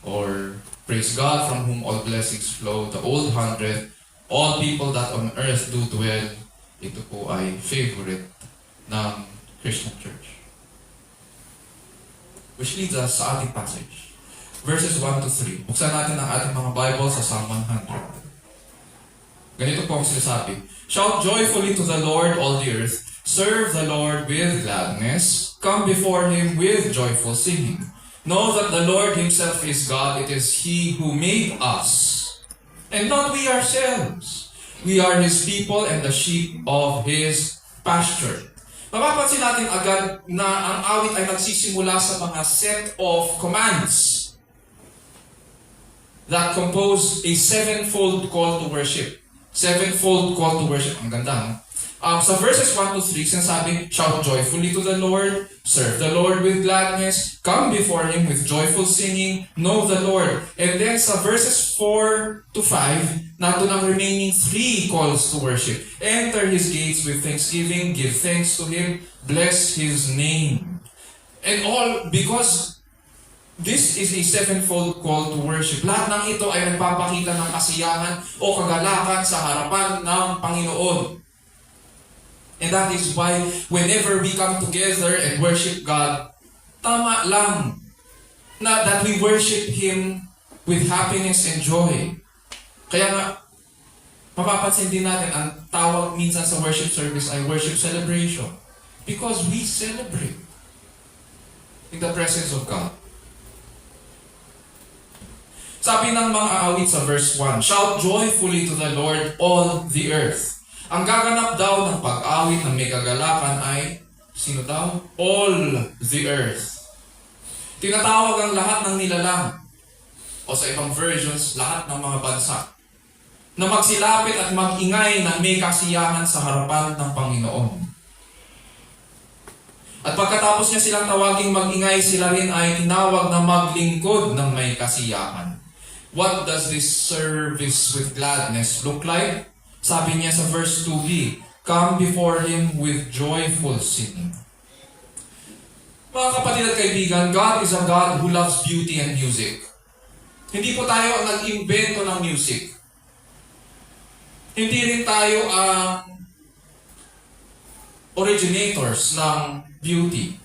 or Praise God from whom all blessings flow, the Old 100, all people that on earth do dwell, ito po ay favorite ng Christian Church. Which leads us sa ating passage. Verses 1 to 3. Buksan natin ang ating mga Bible sa Psalm 100. Ganito po ang sinasabi. Shout joyfully to the Lord, all the earth. Serve the Lord with gladness. Come before Him with joyful singing. Know that the Lord Himself is God. It is He who made us, and not we ourselves. We are His people and the sheep of His pasture. Mapapansin natin agad na ang awit ay nagsisimula sa mga set of commands. that compose a sevenfold call to worship. Sevenfold call to worship. Ang ganda, no? Sa verses 1 to 3, sinasabi, shout joyfully to the Lord, serve the Lord with gladness, come before Him with joyful singing, know the Lord. And then sa verses 4 to 5, nandun ang remaining 3 calls to worship. Enter His gates with thanksgiving, give thanks to Him, bless His name. And all because this is a sevenfold call to worship. Lahat ng ito ay nagpapakita ng kasiyahan o kagalakan sa harapan ng Panginoon. And that is why whenever we come together and worship God, tama lang na that we worship Him with happiness and joy. Kaya nga, mapapansin din natin, ang tawag minsan sa worship service ay worship celebration. Because we celebrate in the presence of God. Sabi ng mga awit sa verse 1, shout joyfully to the Lord, all the earth. Ang gaganap daw ng pag-awit ng may kagalakan ay, sino daw? All the earth. Tinatawag ang lahat ng nilalang, o sa ibang versions, lahat ng mga bansa, na magsilapit at mag-ingay ng may kasiyahan sa harapan ng Panginoon. At pagkatapos niya silang tawaging mag-ingay, sila rin ay tinawag na maglingkod ng may kasiyahan. What does this service with gladness look like? Sabi niya sa verse 2b, come before Him with joyful singing. Mga kapatid at kaibigan, God is a God who loves beauty and music. Hindi po tayo ang nag-invento ng music. Hindi rin tayo ang originators ng beauty.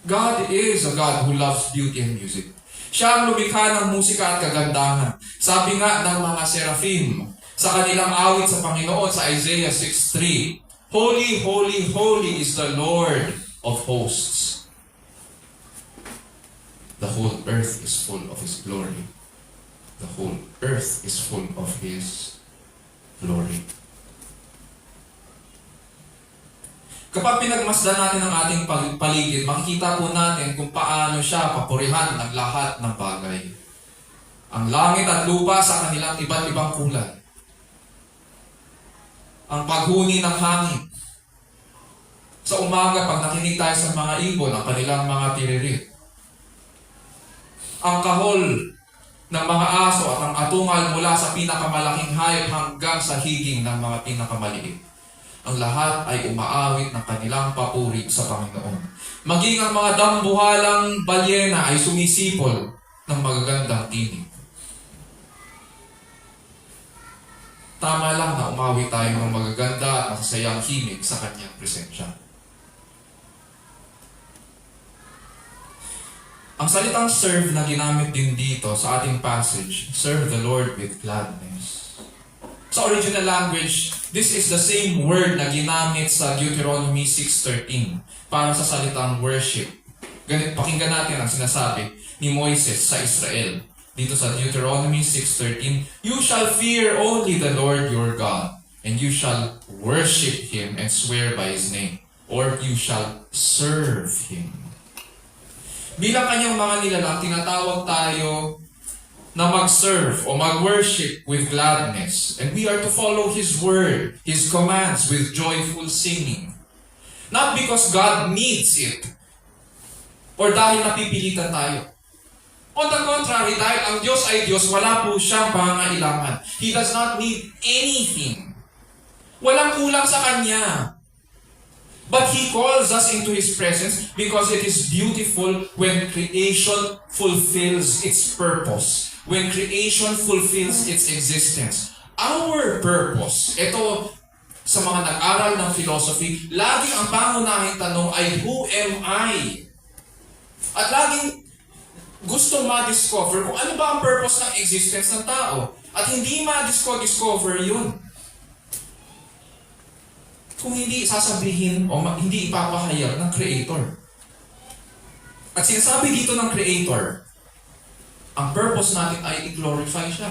God is a God who loves beauty and music. Siya ang lumikha ng musika at kagandahan. Sabi nga ng mga seraphim sa kanilang awit sa Panginoon sa Isaiah 6:3, holy, holy, holy is the Lord of hosts. The whole earth is full of His glory. The whole earth is full of His glory. Kapag pinagmasdan natin ang ating paligid, makikita po natin kung paano siya papurihan ng lahat ng bagay. Ang langit at lupa sa kanilang iba't ibang kulay. Ang paghuni ng hangin. Sa umaga, pag nakinig tayo sa mga ibon, ang kanilang mga tiririt. Ang kahol ng mga aso at ang atungal mula sa pinakamalaking hayop hanggang sa higing ng mga pinakamaliit. Ang lahat ay umaawit ng kanilang papuri sa Panginoon. Maging ang mga dambuhalang balyena ay sumisipol ng magagandang tinig. Tama lang na umawit tayo ng magaganda at masasayang himig sa kanyang presensya. Ang salitang serve na ginamit din dito sa ating passage, serve the Lord with gladness. Sa original language, this is the same word na ginamit sa Deuteronomy 6:13 para sa salitang worship. Pakinggan natin ang sinasabi ni Moises sa Israel. Dito sa Deuteronomy 6:13, you shall fear only the Lord your God, and you shall worship Him and swear by His name, or you shall serve Him. Bilang kanyang mga nilalang, tinatawag tayo na mag-serve o mag-worship with gladness. And we are to follow His word, His commands with joyful singing. Not because God needs it, or dahil napipilitan tayo. On the contrary, dahil ang Diyos ay Diyos, wala po siyang pangangailangan. He does not need anything. Walang kulang sa Kanya. But He calls us into His presence because it is beautiful when creation fulfills its purpose. When creation fulfills its existence. Our purpose, ito sa mga nag-aral ng philosophy, laging ang pangunahing tanong ay, who am I? At laging gusto ma-discover kung ano ba ang purpose ng existence ng tao. At hindi ma-discover yun kung hindi sasabihin o hindi ipapahayag ng Creator. At sinasabi dito ng Creator, ang purpose natin ay i-glorify siya.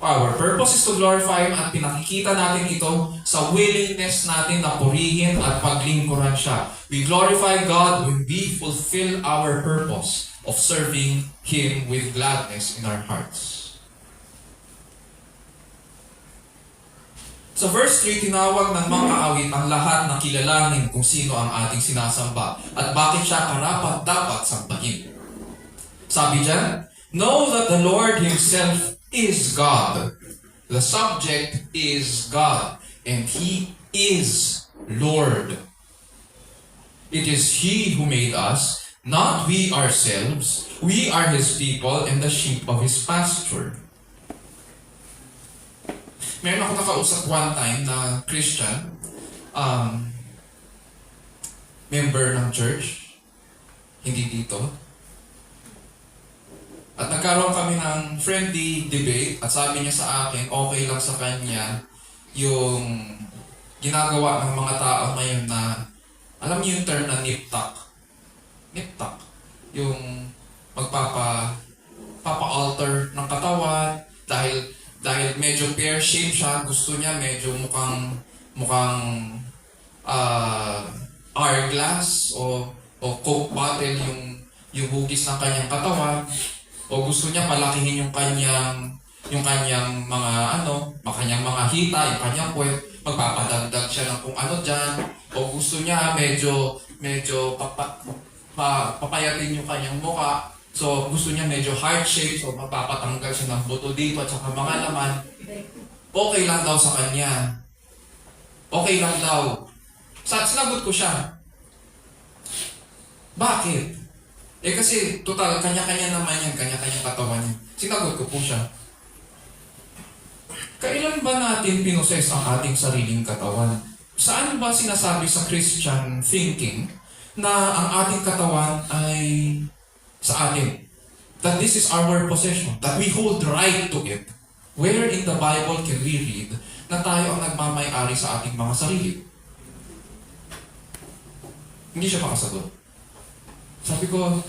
Our purpose is to glorify Him at pinakikita natin ito sa willingness natin na purihin at paglingkuran siya. We glorify God when we fulfill our purpose of serving Him with gladness in our hearts. Sa verse 3, tinawag ng mga awit ang lahat na kilalanin kung sino ang ating sinasamba at bakit siya karapat-dapat sambahin. Sabi dyan, know that the Lord Himself is God. The subject is God, and He is Lord. It is He who made us, not we ourselves. We are His people and the sheep of His pasture. Meron ako nakausap one time na Christian, member ng church, hindi dito. At nagkaroon kami ng friendly debate at sabi niya sa akin, okay lang sa kanya yung ginagawa ng mga tao ngayon na, alam niyo yung term na nip-tuck? Nip-tuck. Yung papa-alter ng katawan dahil medyo pear-shaped siya, gusto niya medyo mukhang hourglass o Coke bottle yung hugis ng kanyang katawan. O gusto niya palakihin yung kanyang mga hita, yung kanyang puwet, magpapadagdag siya ng kung ano dyan. O gusto niya medyo papayatin yung kanyang mukha. So gusto niya medyo heart shape, so magpapatanggal siya ng buto dito at saka mga laman. Okay lang daw sa kanya. Okay lang daw. Sinagot ko siya. Bakit? Kasi total, kanya-kanya naman yan, kanya-kanya katawan niya. Sinagot ko po siya. Kailan ba natin pinoses ang ating sariling katawan? Saan ba sinasabi sa Christian thinking na ang ating katawan ay sa atin? That this is our possession, that we hold right to it. Where in the Bible can we read na tayo ang nagmamay-ari sa ating mga sarili? Hindi siya makasagot. Sabi ko,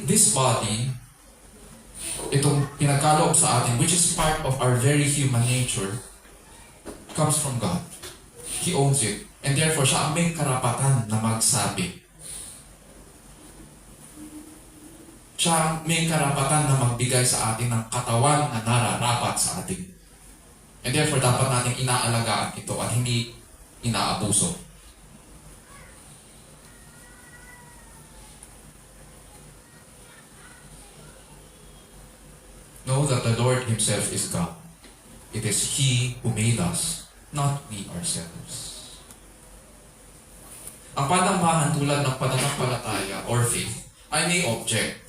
this body, itong pinagkaloob sa atin, which is part of our very human nature, comes from God. He owns it. And therefore, siya ang may karapatan na magsabi. Siya ang may karapatan na magbigay sa atin ng katawan na nararapat sa atin. And therefore, dapat natin inaalagaan ito at hindi inaabuso. Know that the Lord Himself is God. It is He who made us, not we ourselves. Ang panambahan tulad ng pananampalataya or faith ay may object.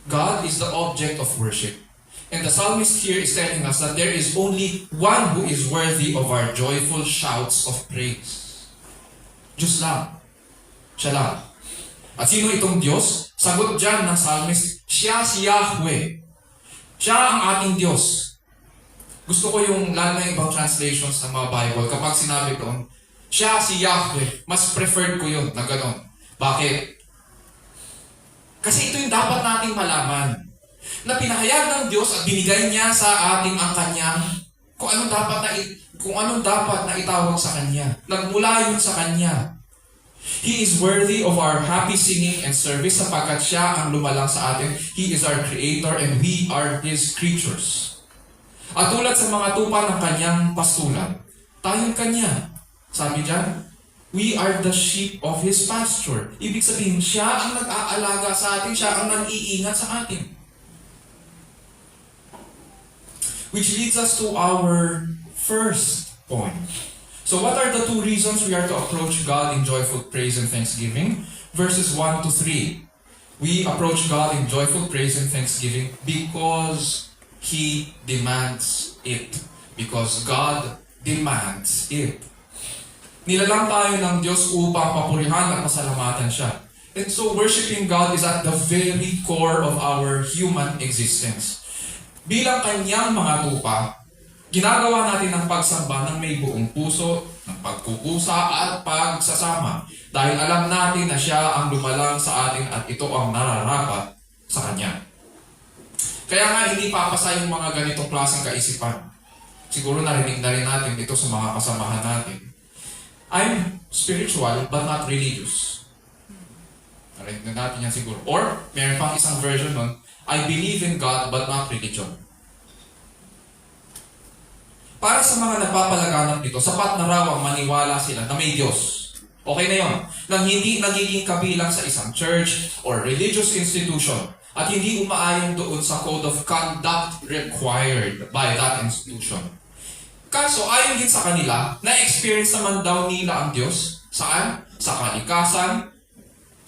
God is the object of worship. And the psalmist here is telling us that there is only one who is worthy of our joyful shouts of praise. Diyos lang. Siya lang. At sino itong Diyos? Sagot dyan ng psalmist, siya si Yahweh. Siya ang ating Diyos. Gusto ko yung lalo na ibang translations ng mga Bible. Kapag sinabi doon, siya si Yahweh. Mas preferred ko yun na gano'n. Bakit? Kasi ito yung dapat nating malaman. Na pinahayag ng Diyos at binigay niya sa ating ang kanyang kung anong dapat na itawag sa Kanya. Nagmula yun sa Kanya. He is worthy of our happy singing and service sapagkat siya ang lumalang sa atin. He is our Creator and we are His creatures. At tulad sa mga tupa ng Kanyang pastulan, tayong Kanya. Sabi dyan, we are the sheep of His pasture. Ibig sabihin, siya ang nag-aalaga sa atin, siya ang nag-iingat sa atin. Which leads us to our first point. So what are the two reasons we are to approach God in joyful praise and thanksgiving? Verses 1 to 3. We approach God in joyful praise and thanksgiving because He demands it. Because God demands it. Nilalang tayo ng Diyos upang papurihan at pasalamatan siya. And so worshiping God is at the very core of our human existence. Bilang Kanyang mga tupa, ginagawa natin ang pagsamba ng may buong puso, ng pagkukusa at pagsasama. Dahil alam natin na siya ang lumalang sa atin at ito ang nararapat sa Kanya. Kaya nga hindi papasa yung mga ganitong klaseng kaisipan. Siguro narinig na rin natin ito sa mga kasamahan natin. I'm spiritual but not religious. Narinig na natin yan siguro. Or, meron pang isang version nun, I believe in God but not religion. Para sa mga nagpapalaganap dito, sapat na raw ang maniwala sila na may Diyos. Okay na yun. Nang hindi nagiging kabilang sa isang church or religious institution at hindi umaayon doon sa code of conduct required by that institution. Kaso, ayon din sa kanila, na-experience naman daw nila ang Diyos. Saan? Sa kalikasan,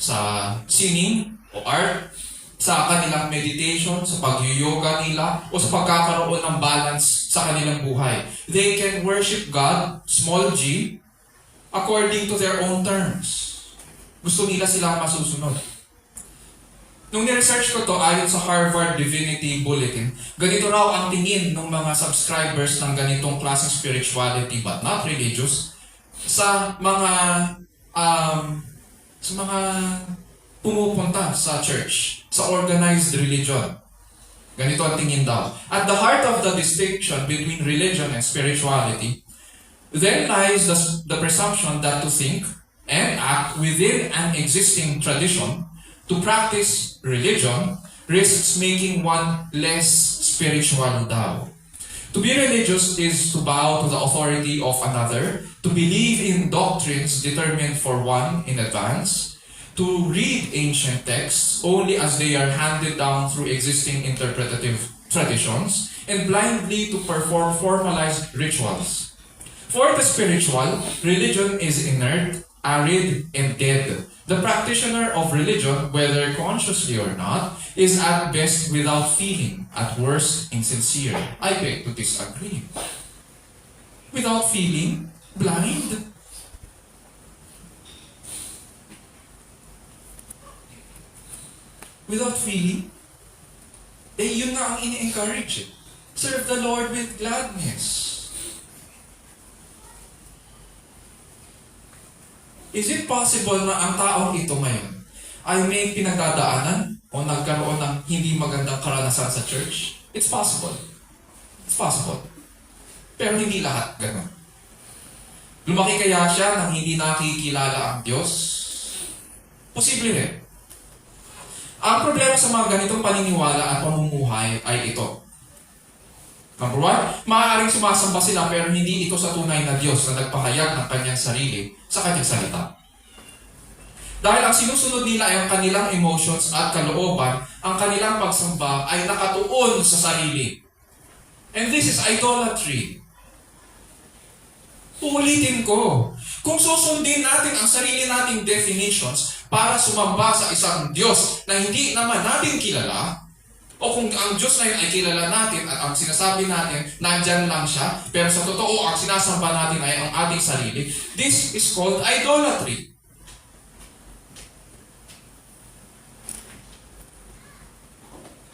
sa singing o art, sa kanilang meditation, sa pag-yoga nila, o sa pagkakaroon ng balance sa kanilang buhay. They can worship God, small g, according to their own terms. Gusto nila silang masusunod. Nung ni-research ko to ayon sa Harvard Divinity Bulletin, ganito raw ang tingin ng mga subscribers ng ganitong klaseng spirituality but not religious sa mga pumupunta sa church, sa organized religion. Ganito ang tingin daw. At the heart of the distinction between religion and spirituality, then lies the presumption that to think and act within an existing tradition, to practice religion, risks making one less spiritual daw. To be religious is to bow to the authority of another, to believe in doctrines determined for one in advance, to read ancient texts only as they are handed down through existing interpretative traditions, and blindly to perform formalized rituals. For the spiritual, religion is inert, arid, and dead. The practitioner of religion, whether consciously or not, is at best without feeling, at worst insincere. I beg to disagree. Without feeling, blind. Without feeling, yun na ang ini-encourage. Serve the Lord with gladness. Is it possible na ang taong ito ngayon ay may pinagdadaanan o nagkaroon ng hindi magandang karanasan sa church? It's possible. It's possible. Pero hindi lahat ganun. Lumaki kaya siya nang hindi nakikilala ang Diyos? Posible rin. Ang problema sa mga ganitong paniniwala at pamumuhay ay ito. Number one, maaaring sumasamba sila pero hindi ito sa tunay na Diyos na nagpahayag ng kanyang sarili sa kanyang salita. Dahil ang sinusunod nila ay ang kanilang emotions at kalooban, ang kanilang pagsamba ay nakatuon sa sarili. And this is idolatry. Uulitin ko, kung susundin natin ang sarili nating definitions para sumamba sa isang Diyos na hindi naman natin kilala, o kung ang Diyos na yun ay kilala natin at ang sinasabi natin, nandyan lang siya, pero sa totoo, ang sinasamba natin ay ang ating sarili, this is called idolatry.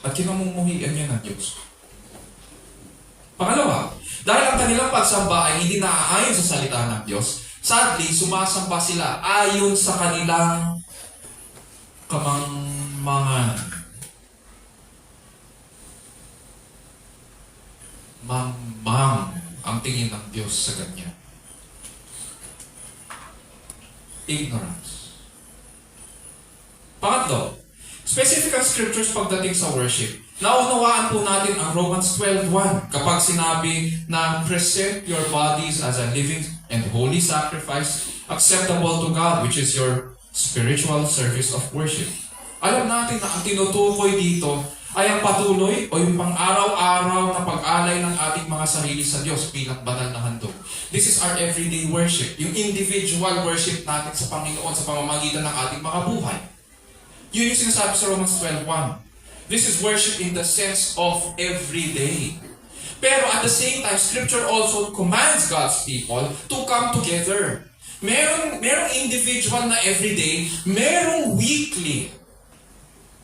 At kinamumuhian niya ng Diyos. Pangalawa, dahil ang kanilang pagsamba ay hindi naaayon sa salita ng Diyos, sadly, sumasamba sila ayon sa kanilang kamangmangan. Mangmang ang tingin ng Diyos sa ganyan. Ignorance. Pangatlo, specific ang scriptures pagdating sa worship. Naunawaan po natin ang Romans 12:1 kapag sinabi na present your bodies as a living and holy sacrifice acceptable to God, which is your spiritual service of worship. Alam natin na ang tinutukoy dito ay ang patuloy o yung pang-araw-araw na pag-alay ng ating mga sarili sa Diyos bilang banal na handog. This is our everyday worship. Yung individual worship natin sa Panginoon sa pamamagitan ng ating mga buhay. Yun yung sinasabi sa Romans 12:1. This is worship in the sense of everyday. Pero at the same time, Scripture also commands God's people to come together. Merong individual na everyday, merong weekly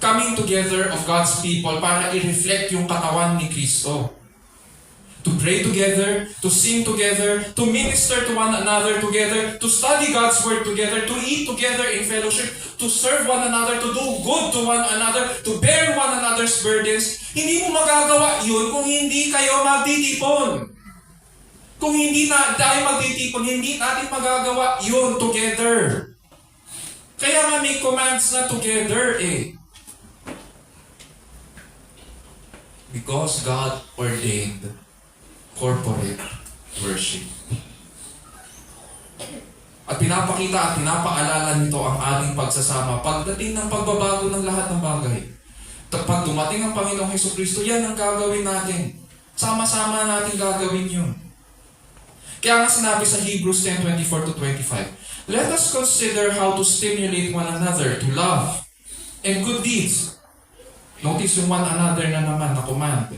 coming together of God's people para i-reflect yung katawan ni Kristo. To pray together, to sing together, to minister to one another together, to study God's Word together, to eat together in fellowship, to serve one another, to do good to one another, to bear one another's burdens. Hindi mo magagawa yun kung hindi kayo magtitipon. Kung hindi na tayo magtitipon, hindi natin magagawa yun together. Kaya nga may commands na together eh. Because God ordained corporate worship. At pinapakita at pinapaalala nito ang ating pagsasama pagdating ng pagbabago ng lahat ng bagay. Pag dumating ang Panginoong Hesukristo, yan ang gagawin natin. Sama-sama natin gagawin yun. Kaya nga sinabi sa Hebrews 10:24-25, let us consider how to stimulate one another to love and good deeds. Notice yung one another na naman na command.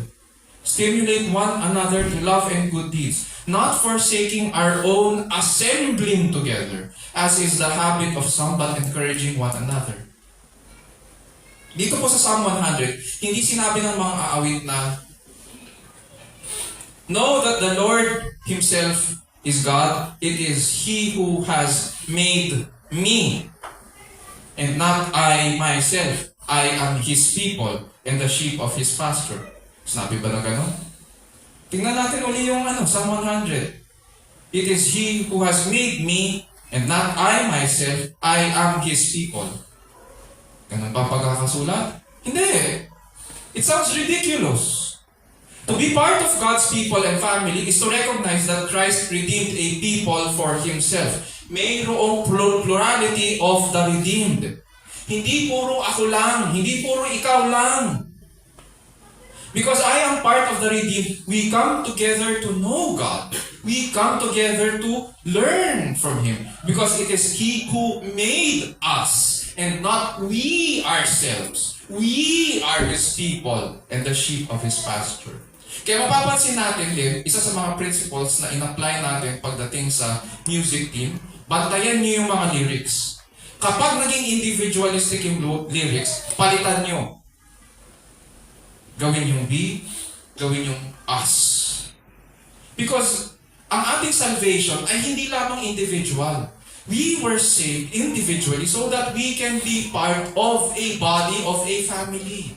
Stimulate one another to love and good deeds, not forsaking our own assembling together, as is the habit of some, but encouraging one another. Dito po sa Psalm 100, hindi sinabi ng mga aawit na, know that the Lord Himself is God. It is He who has made me, and not I myself. I am His people, and the sheep of His pasture. Sinabi ba na gano'n? Tingnan natin uli yung Psalm 100. It is He who has made me, and not I myself. I am His people. Ganun ba pagkakasulat? Hindi. It sounds ridiculous. To be part of God's people and family is to recognize that Christ redeemed a people for Himself. Mayroong plurality of the redeemed. Hindi puro ako lang. Hindi puro ikaw lang. Because I am part of the redeemed, we come together to know God. We come together to learn from Him. Because it is He who made us, and not we ourselves. We are His people, and the sheep of His pasture. Kaya mapapansin natin din, isa sa mga principles na in-apply natin pagdating sa music team, bantayan niyo yung mga lyrics. Kapag naging individualistic yung lyrics, palitan niyo. Gawin yung we, gawin yung us. Because ang ating salvation ay hindi lamang individual. We were saved individually so that we can be part of a body, of a family.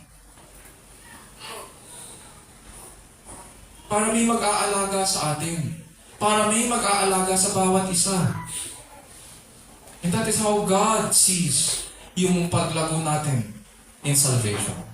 Para may mag-aalaga sa atin. Para may mag-aalaga sa bawat isa. And that is how God sees yung paglago natin in salvation.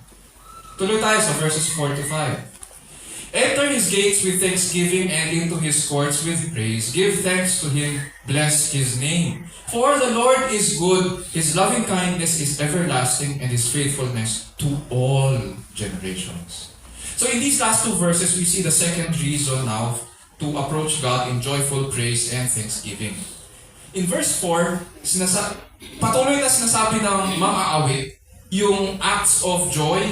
Tuloy tayo sa verses 4 to 5. Enter His gates with thanksgiving and into His courts with praise. Give thanks to Him, bless His name. For the Lord is good, His loving kindness is everlasting, and His faithfulness to all generations. So in these last two verses, we see the second reason now to approach God in joyful praise and thanksgiving. In verse 4, patuloy na sinasabi ng mga awit yung acts of joy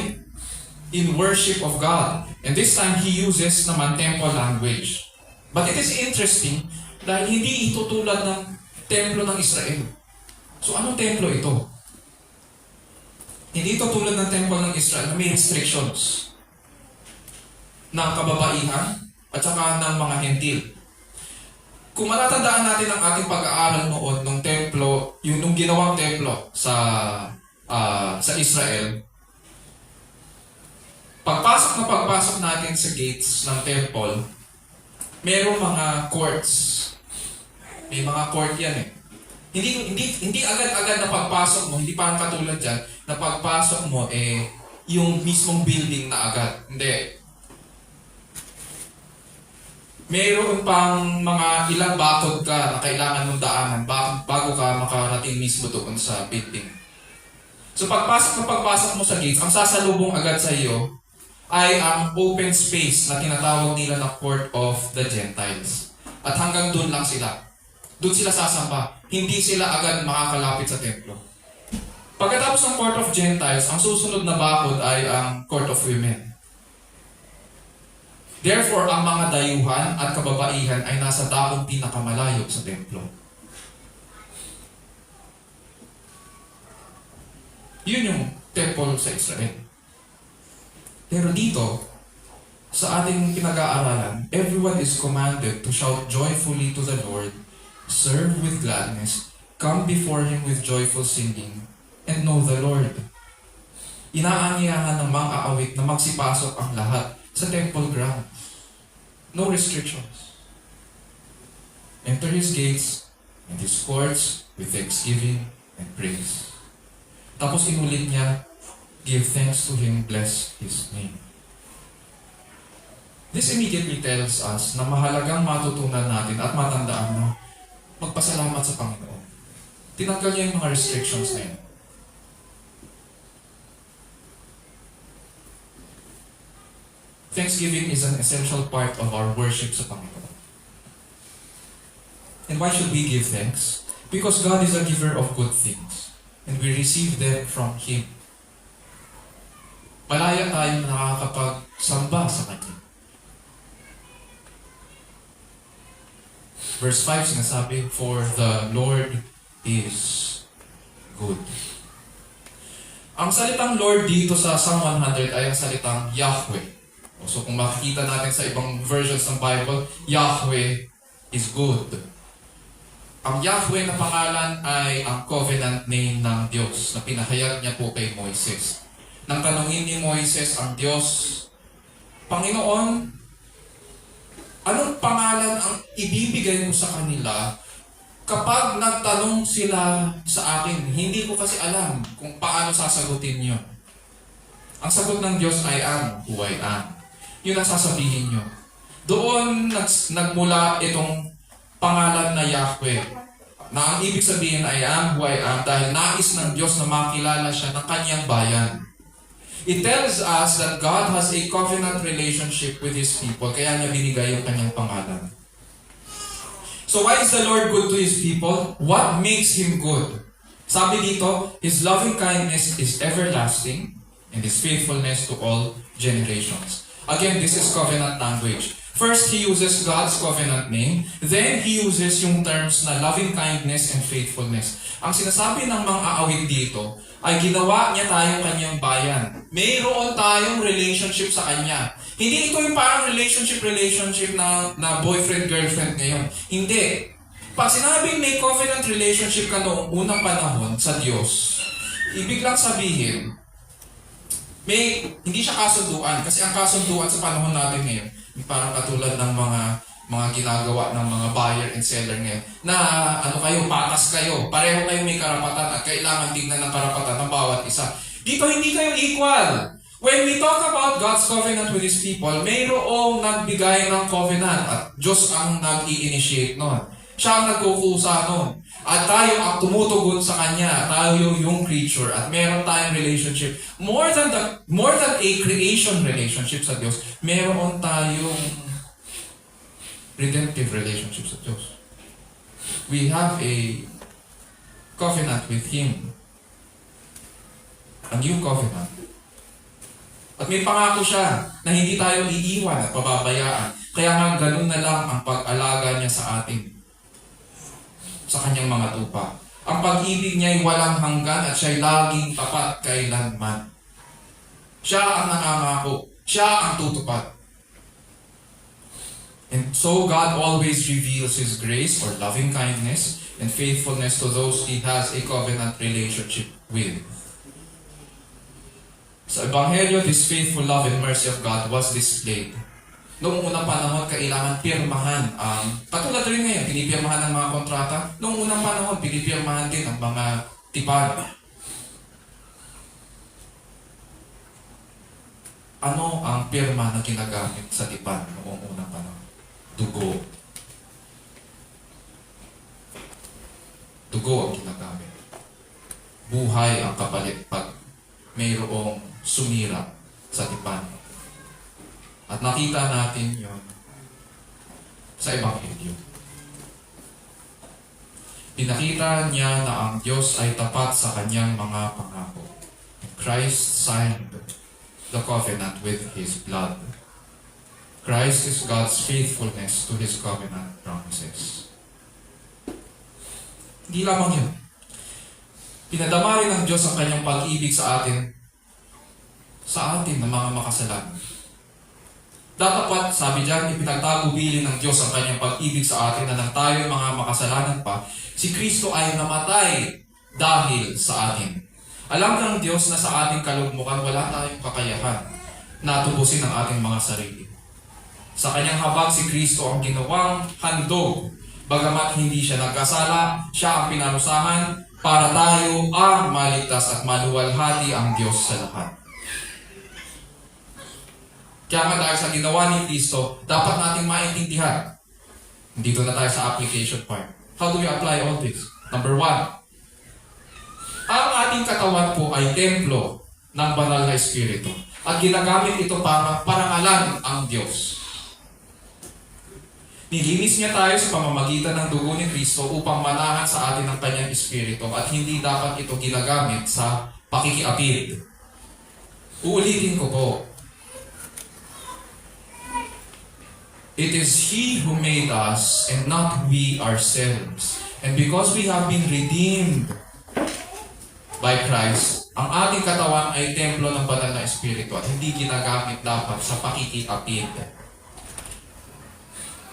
in worship of God. And this time, he uses naman temple language. But it is interesting dahil hindi ito tulad ng templo ng Israel. So anong templo ito? Hindi ito tulad ng temple ng Israel na may restrictions ng kababaihan at saka ng mga hentil. Kung matatandaan natin ang ating pag-aaral noon ng templo, yung nung ginawang templo sa Israel, pagpasok natin sa gates ng temple, merong mga courts. May mga court yan eh. Hindi agad-agad na pagpasok mo, hindi parang katulad dyan, na pagpasok mo yung mismong building na agad. Hindi. Mayroon pang mga ilang bakod ka na kailangan mong daanan bago ka makarating mismo doon sa building. So pagpasok mo sa gates, ang sasalubong agad sa iyo ay ang open space na tinatawag nila na Court of the Gentiles. At hanggang doon lang sila. Doon sila sasamba. Hindi sila agad makakalapit sa templo. Pagkatapos ng Court of Gentiles, ang susunod na bakod ay ang Court of Women. Therefore, ang mga dayuhan at kababaihan ay nasa dakong pinakamalayo sa templo. Yun yung temple sa Israel. Pero dito, sa ating pinag-aaralan, everyone is commanded to shout joyfully to the Lord, serve with gladness, come before Him with joyful singing, and know the Lord. Inaanyayahan ng mga aawit na magsipasok ang lahat sa temple grounds. No restrictions. Enter His gates and His courts with thanksgiving and praise. Tapos inulit niya, give thanks to Him, bless His name. This immediately tells us na mahalagang matutunan natin at matandaan na magpasalamat sa Panginoon. Tinanggal niya yung mga restrictions na yun. Thanksgiving is an essential part of our worship sa Panginoon. And why should we give thanks? Because God is a giver of good things. And we receive them from Him. Malaya tayong nakakapagsamba sa Kanya. Verse 5 sinasabi, for the Lord is good. Ang salitang Lord dito sa Psalm 100 ay ang salitang Yahweh. So kung makikita natin sa ibang versions ng Bible, Yahweh is good. Ang Yahweh na pangalan ay ang covenant name ng Diyos na pinahayag niya po kay Moises. Nang tanungin ni Moises ang Diyos, Panginoon, anong pangalan ang ibibigay mo sa kanila kapag nagtanong sila sa akin? Hindi ko kasi alam kung paano sasagutin niyo. Ang sagot ng Diyos ay ang who I am. Yun ang sasabihin nyo. Doon nagmula itong pangalan na Yahweh, na ang ibig sabihin ay am who I am dahil nais ng Diyos na makilala siya ng kanyang bayan. It tells us that God has a covenant relationship with His people, kaya niya binigay yung kanyang pangalan. So why is the Lord good to His people? What makes Him good? Sabi dito, His loving kindness is everlasting and His faithfulness to all generations. Again, this is covenant language. First, He uses God's covenant name. Then, He uses yung terms na loving kindness and faithfulness. Ang sinasabi ng mga aawit dito ay ginawa niya tayong kanyang bayan. Mayroon tayong relationship sa Kanya. Hindi ito yung parang relationship na boyfriend-girlfriend ngayon. Hindi. Pag sinabing may covenant relationship ka noong unang panahon sa Diyos, ibig lang sabihin, hindi siya kasunduan. Kasi ang kasunduan sa panahon natin ngayon, parang katulad ng mga ginagawa ng mga buyer and seller ngayon, na patas kayo, pareho kayo may karapatan at kailangan tignan ng karapatan ng bawat isa. Dito hindi kayo equal. When we talk about God's covenant with His people, mayroong nagbigay ng covenant at Diyos ang nag-i-initiate nun. Siya ang nagkukusa nun. At tayo ang tumutugon sa Kanya. Tayo yung creature. At meron tayong relationship. More than a creation relationship sa Diyos, meron tayong redemptive relationship sa Diyos. We have a covenant with Him. A new covenant. At may pangako siya na hindi tayo iiwan at pababayaan. Kaya nga ganun na lang ang pag-alaga niya sa atin. Sa kanyang mga tupa. Ang pag-ibig niya ay walang hanggan at siya'y laging tapat kailanman. Siya ang nangangako. Siya ang tutupad. And so God always reveals His grace or loving kindness and faithfulness to those He has a covenant relationship with. Sa Ebanghelyo, this faithful love and mercy of God was displayed. Noong unang panahon, kailangan pirmahan. Katulad rin ngayon, pinipirmahan ng mga kontrata. Noong unang panahon, pinipirmahan din ang mga tipan. Ano ang pirma na ginagamit sa tipan noong unang panahon? Dugo. Dugo ang ginagamit. Buhay ang kapalit pag mayroong sumira sa tipan. At nakita natin yon sa Ebanghelyo. Pinakita niya na ang Diyos ay tapat sa kanyang mga pangako. Christ signed the covenant with His blood. Christ is God's faithfulness to His covenant promises. Hindi lamang yun. Pinadama rin ng Diyos ang kanyang pag-ibig sa atin na mga makasalanan. Datapwat, sabi diyan, ipinagtagubilin ng Diyos ang kanyang pag-ibig sa atin na nang tayo mga makasalanan pa, si Kristo ay namatay dahil sa atin. Alam ng Diyos na sa ating kalugmukan wala tayong kakayahan na tubusin ang ating mga sarili. Sa kanyang habag si Kristo ang ginawang handog. Bagamat hindi siya nagkasala, siya ang pinarusahan para tayo ang maligtas at maluwalhati ang Diyos sa lahat. Kaya nga dahil sa ginawa ni Kristo, dapat nating maintindihan. Dito na tayo sa application part. How do we apply all this? Number 1. Ang ating katawan po ay templo ng banal na Espiritu. At ginagamit ito para parangalan ang Diyos. Nilinis niya tayo sa pamamagitan ng dugo ni Kristo upang manahan sa atin ang kanyang Espiritu at hindi dapat ito ginagamit sa pakikiapid. Uulitin ko po. It is He who made us and not we ourselves. And because we have been redeemed by Christ, ang ating katawan ay templo ng banal na Espiritu at hindi ginagamit dapat sa pakikiapid.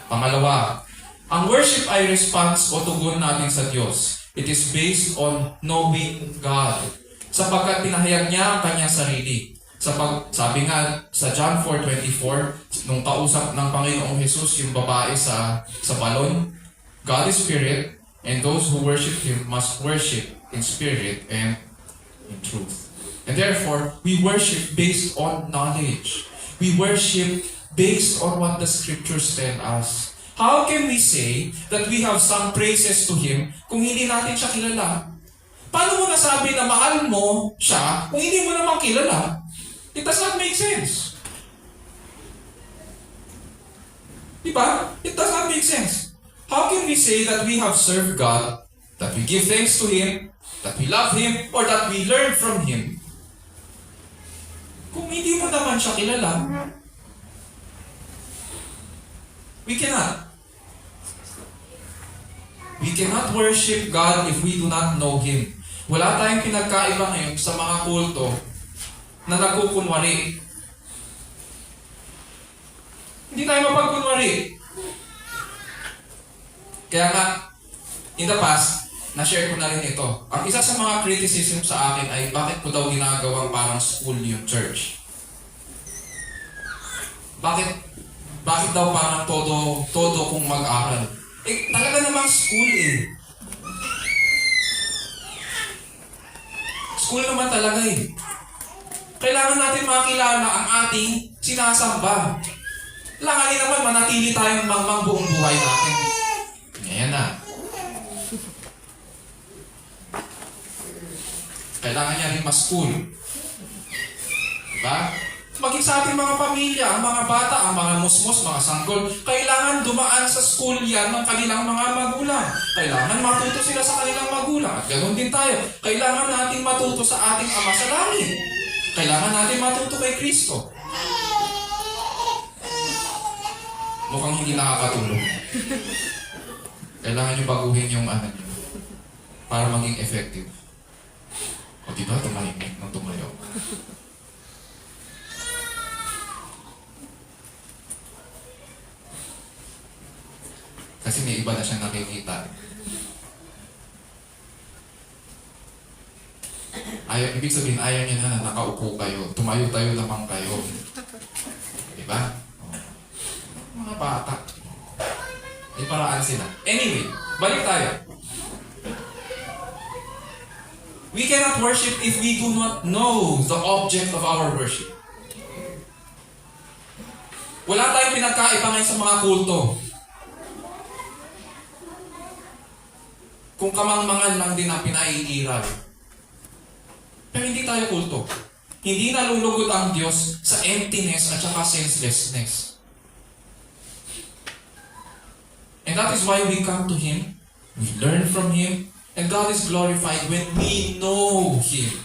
Pangalawa, ang worship ay response o tugon natin sa Diyos. It is based on knowing God. Sapagkat pinahayag niya ang kanyang sarili. Sabi nga sa John 4:24, nung kausap ng Panginoong Jesus yung babae sa balon, God is spirit, and those who worship Him must worship in spirit and in truth. And therefore, we worship based on knowledge. We worship based on what the scriptures tell us. How can we say that we have sung praises to Him kung hindi natin siya kilala? Paano mo nasabi na mahal mo siya kung hindi mo naman kilala? It does not make sense. Diba? It does not make sense. How can we say that we have served God, that we give thanks to Him, that we love Him, or that we learn from Him, kung hindi mo naman siya kilala? We cannot. We cannot worship God if we do not know Him. Wala tayong pinagkaiba ngayon sa mga kulto na nagkukunwari. Hindi tayo mapagkunwari. Kaya nga, in the past, na-share ko na rin ito. Ang isa sa mga criticism sa akin ay bakit ko daw ginagawang parang school yung church? Bakit daw parang todo kung mag-aral? Talaga namang school eh. School naman talaga eh. Kailangan natin makilala ang ating sinasamba. Kailangan naman manatili tayong mangmang buong buhay natin. Ngayon na. Kailangan niya rin mas-school. Diba? Maging sa ating mga pamilya, ang mga bata, ang mga musmos, mga sanggol, kailangan dumaan sa school yan ng kanilang mga magulang. Kailangan matuto sila sa kanilang magulang. At ganoon din tayo. Kailangan natin matuto sa ating Ama sa langit. Kailangan natin matuto kay Kristo. Mukhang hindi nakakatulong. Kailangan nyo baguhin yung ano nyo para maging effective. O diba, tumahimik nang tumayo. Kasi may iba na siyang nakikita. Ibig sabihin, ayaw niya na nakaupo kayo. Tumayo tayo lamang kayo. Diba? Mga bata. May paraan sila. Anyway, balik tayo. We cannot worship if we do not know the object of our worship. Wala tayong pinagkaiba ngayon sa mga kulto. Kung kamangmangan lang din ang pinaiiral. Pero hindi tayo kulto. Hindi nalulugod ang Diyos sa emptiness at saka senselessness. And that is why we come to Him, we learn from Him, and God is glorified when we know Him.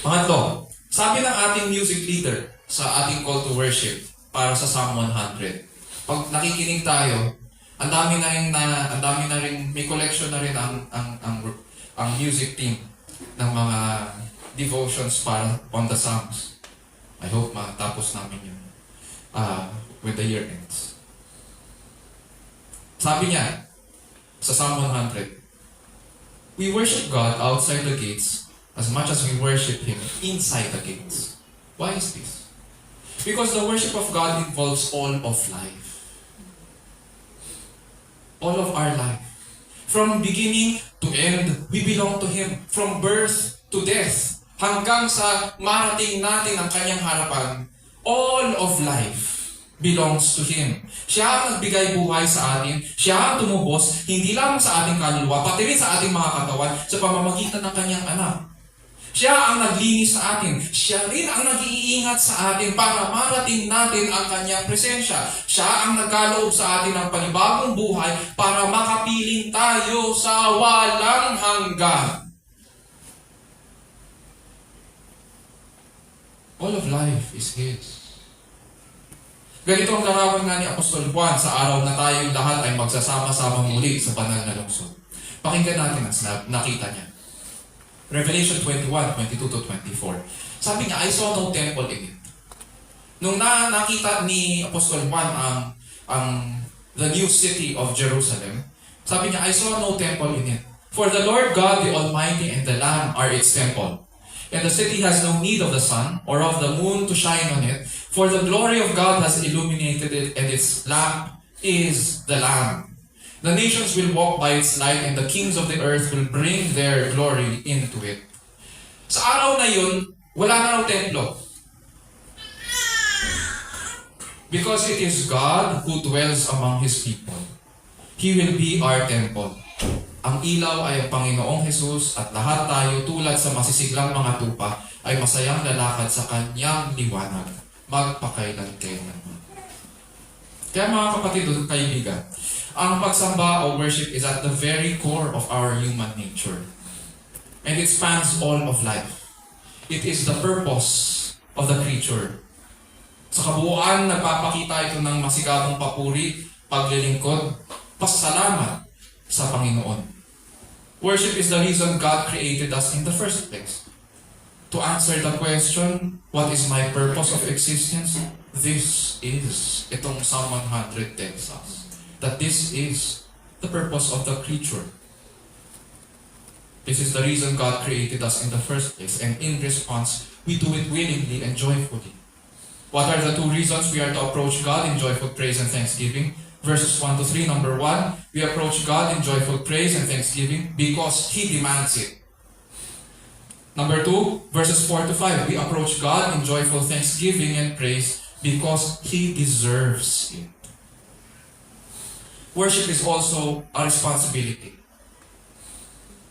Pangatlo, sabi ng ating music leader sa ating call to worship para sa Psalm 100, pag nakikinig tayo, ang dami na rin, may collection na rin ang music team ng mga devotions para on the Psalms. I hope matapos namin yun with the year ends. Sabi niya sa Psalm 100, we worship God outside the gates as much as we worship Him inside the gates. Why is this? Because the worship of God involves all of life. All of our life. From beginning to end, we belong to Him. From birth to death, hanggang sa marating natin ang Kanyang harapan, all of life belongs to Him. Siya ang nagbigay buhay sa atin. Siya ang tumubos, hindi lang sa ating kaluluwa, pati rin sa ating mga katawan, sa pamamagitan ng Kanyang anak. Siya ang naglinis sa atin. Siya rin ang nag-iingat sa atin para marating natin ang Kanyang presensya. Siya ang nagkaloob sa atin ng panibagong buhay para makapiling tayo sa walang hanggan. All of life is His. Ganito ang larawan nga ni Apostol Juan sa araw na tayong lahat ay magsasama-sama muli sa banal na lungsod. Pakinggan natin ang nakita niya. Revelation 21, 22 to 24. Sabi niya, I saw no temple in it. Nung nakita ni Apostol Juan the new city of Jerusalem, sabi niya, I saw no temple in it. For the Lord God, the Almighty, and the Lamb are its temple. And the city has no need of the sun or of the moon to shine on it, for the glory of God has illuminated it, and its lamp is the Lamb. The nations will walk by its light, and the kings of the earth will bring their glory into it. Sa araw na yun, wala na raw templo. Because it is God who dwells among His people. He will be our temple. Ang ilaw ay ang Panginoong Jesus at lahat tayo tulad sa masisiglang mga tupa ay masayang lalakad sa Kanyang liwanag, magpakailan-kailan. Kaya mga kapatid at kaibigan, ang pagsamba o worship is at the very core of our human nature. And it spans all of life. It is the purpose of the creature. Sa kabuuan, nagpapakita ito ng masigabong papuri, paglilingkod, pasasalamat sa Panginoon. Worship is the reason God created us in the first place. To answer the question, what is my purpose of existence? This is, itong Psalm 100 tells us, that this is the purpose of the creature. This is the reason God created us in the first place, and in response, we do it willingly and joyfully. What are the two reasons we are to approach God in joyful praise and thanksgiving? Verses 1 to 3, number 1, we approach God in joyful praise and thanksgiving because He demands it. Number 2, verses 4 to 5, we approach God in joyful thanksgiving and praise because He deserves it. Worship is also a responsibility.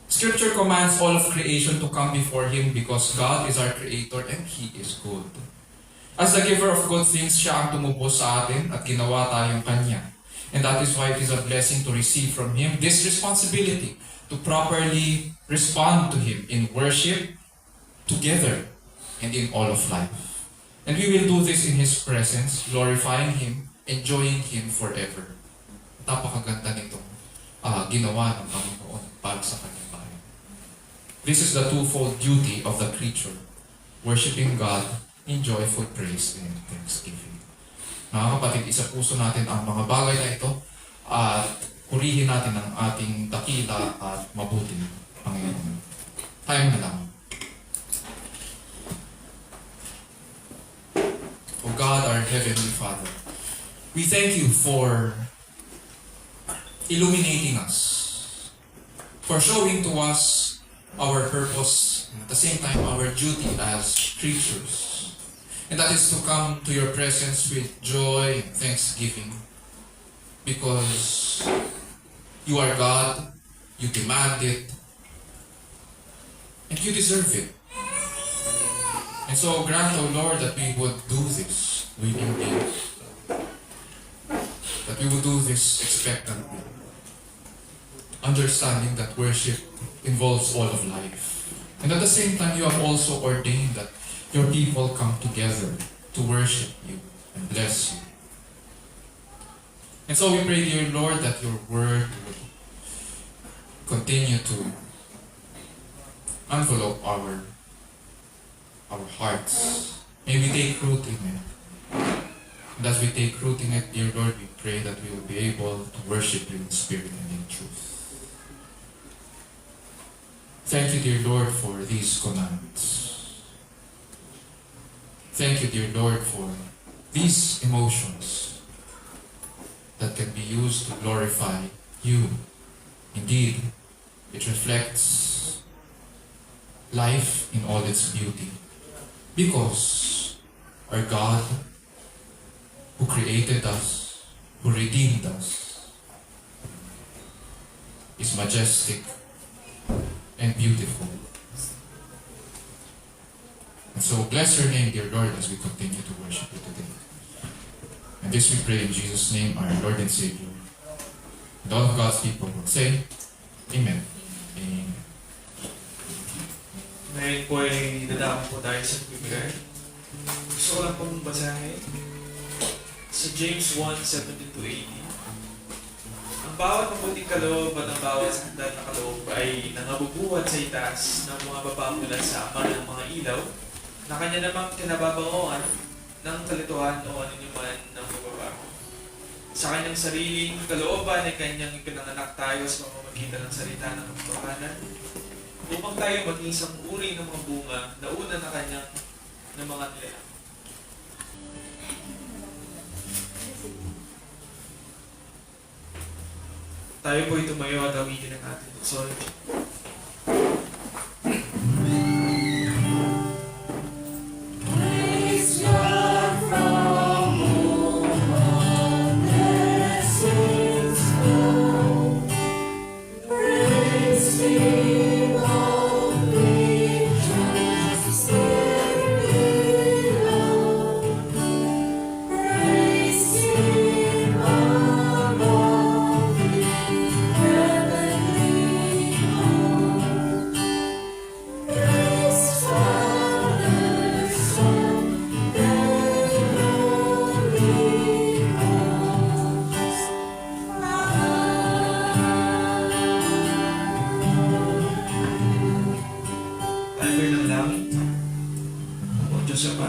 Scripture commands all of creation to come before Him because God is our Creator and He is good. As the giver of good things, Siya ang tumubos sa atin at ginawa tayong Kanya. And that is why it is a blessing to receive from Him this responsibility to properly respond to Him in worship, together, and in all of life. And we will do this in His presence, glorifying Him, enjoying Him forever. Napakaganda nitong ginawa ng Panginoon para sa Kanyang bayan. This is the twofold duty of the creature, worshiping God in joyful praise and thanksgiving. Mga kapatid, isa puso natin ang mga bagay na ito at purihin natin ang ating dakila at mabuting Panginoon. Tayo na lang. O God, our Heavenly Father, we thank You for illuminating us, for showing to us our purpose and at the same time our duty as creatures. And that is to come to Your presence with joy and thanksgiving because You are God, You demand it, and You deserve it. And so grant, O Lord, that we would do this willingly, that we would do this expectantly, understanding that worship involves all of life. And at the same time, You have also ordained that Your people come together to worship You and bless You. And so we pray, dear Lord, that Your word would continue to envelope our hearts, May we take root in it. And as we take root in it, dear Lord, we pray that we will be able to worship you in spirit and in truth. Thank you, dear Lord, for these commandments. Thank you, dear Lord, for these emotions that can be used to glorify you. Indeed, it reflects life in all its beauty. Because our God, who created us, who redeemed us, is majestic and beautiful. And so bless your name, dear Lord, as we continue to worship you today. And this we pray in Jesus' name, our Lord and Savior. And all of God's people will say, Amen. Amen. Ngayon po ay dadaan po tayo sa bibigay. Gusto ko lang pong basahin sa James 1:17-18. Ang bawat mabuting kaloob at ang bawat sakdal na kaloob ay nangabubuhat sa itaas ng mga babaeng mula sa ama ng mga ilaw na kanya namang kinababangoan ng kalituhan o aniniman ng pagbabago. Sa kanyang sariling kalooban ay kanyang ipinanganak tayo sa pamamagitan ng salita ng katotohanan upang tayo maging isang uri ng mga bunga na una na kanyang ng mga nila. Tayo po ay tumayo at awitin ang ating doxology.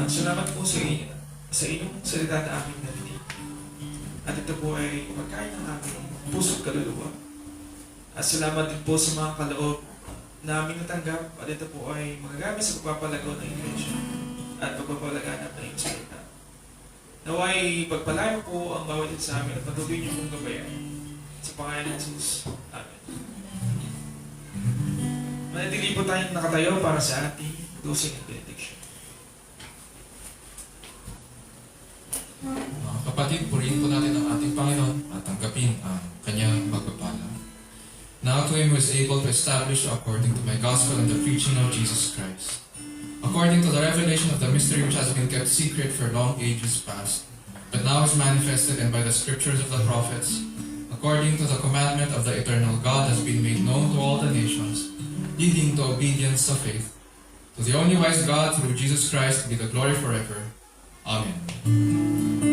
Salamat po sa inyong salita na aming narinig. At ito po ay pagkain ng aming puso't kaluluwa. At salamat din po sa mga kaloob na aming natanggap. At ito po ay magagamit sa pagpapalago ng iglesia at pagpapalaganap ng iyong salita. Naway pagpalayo po ang bawat isa sa amin at patuloy niyo pong gabayan. Sa pangalan ng Jesus. Amen. Manatili po tayong nakatayo para sa ating dosing at benediction. Mga kapatid, purihin po natin ang ating Panginoon at tanggapin ang kanyang pagpapala. Now to Him who is able to establish according to my gospel and the preaching of Jesus Christ, according to the revelation of the mystery which has been kept secret for long ages past, but now is manifested, and by the scriptures of the prophets, according to the commandment of the eternal God, has been made known to all the nations, leading to obedience of faith. To the only wise God, through Jesus Christ, be the glory forever. Amen.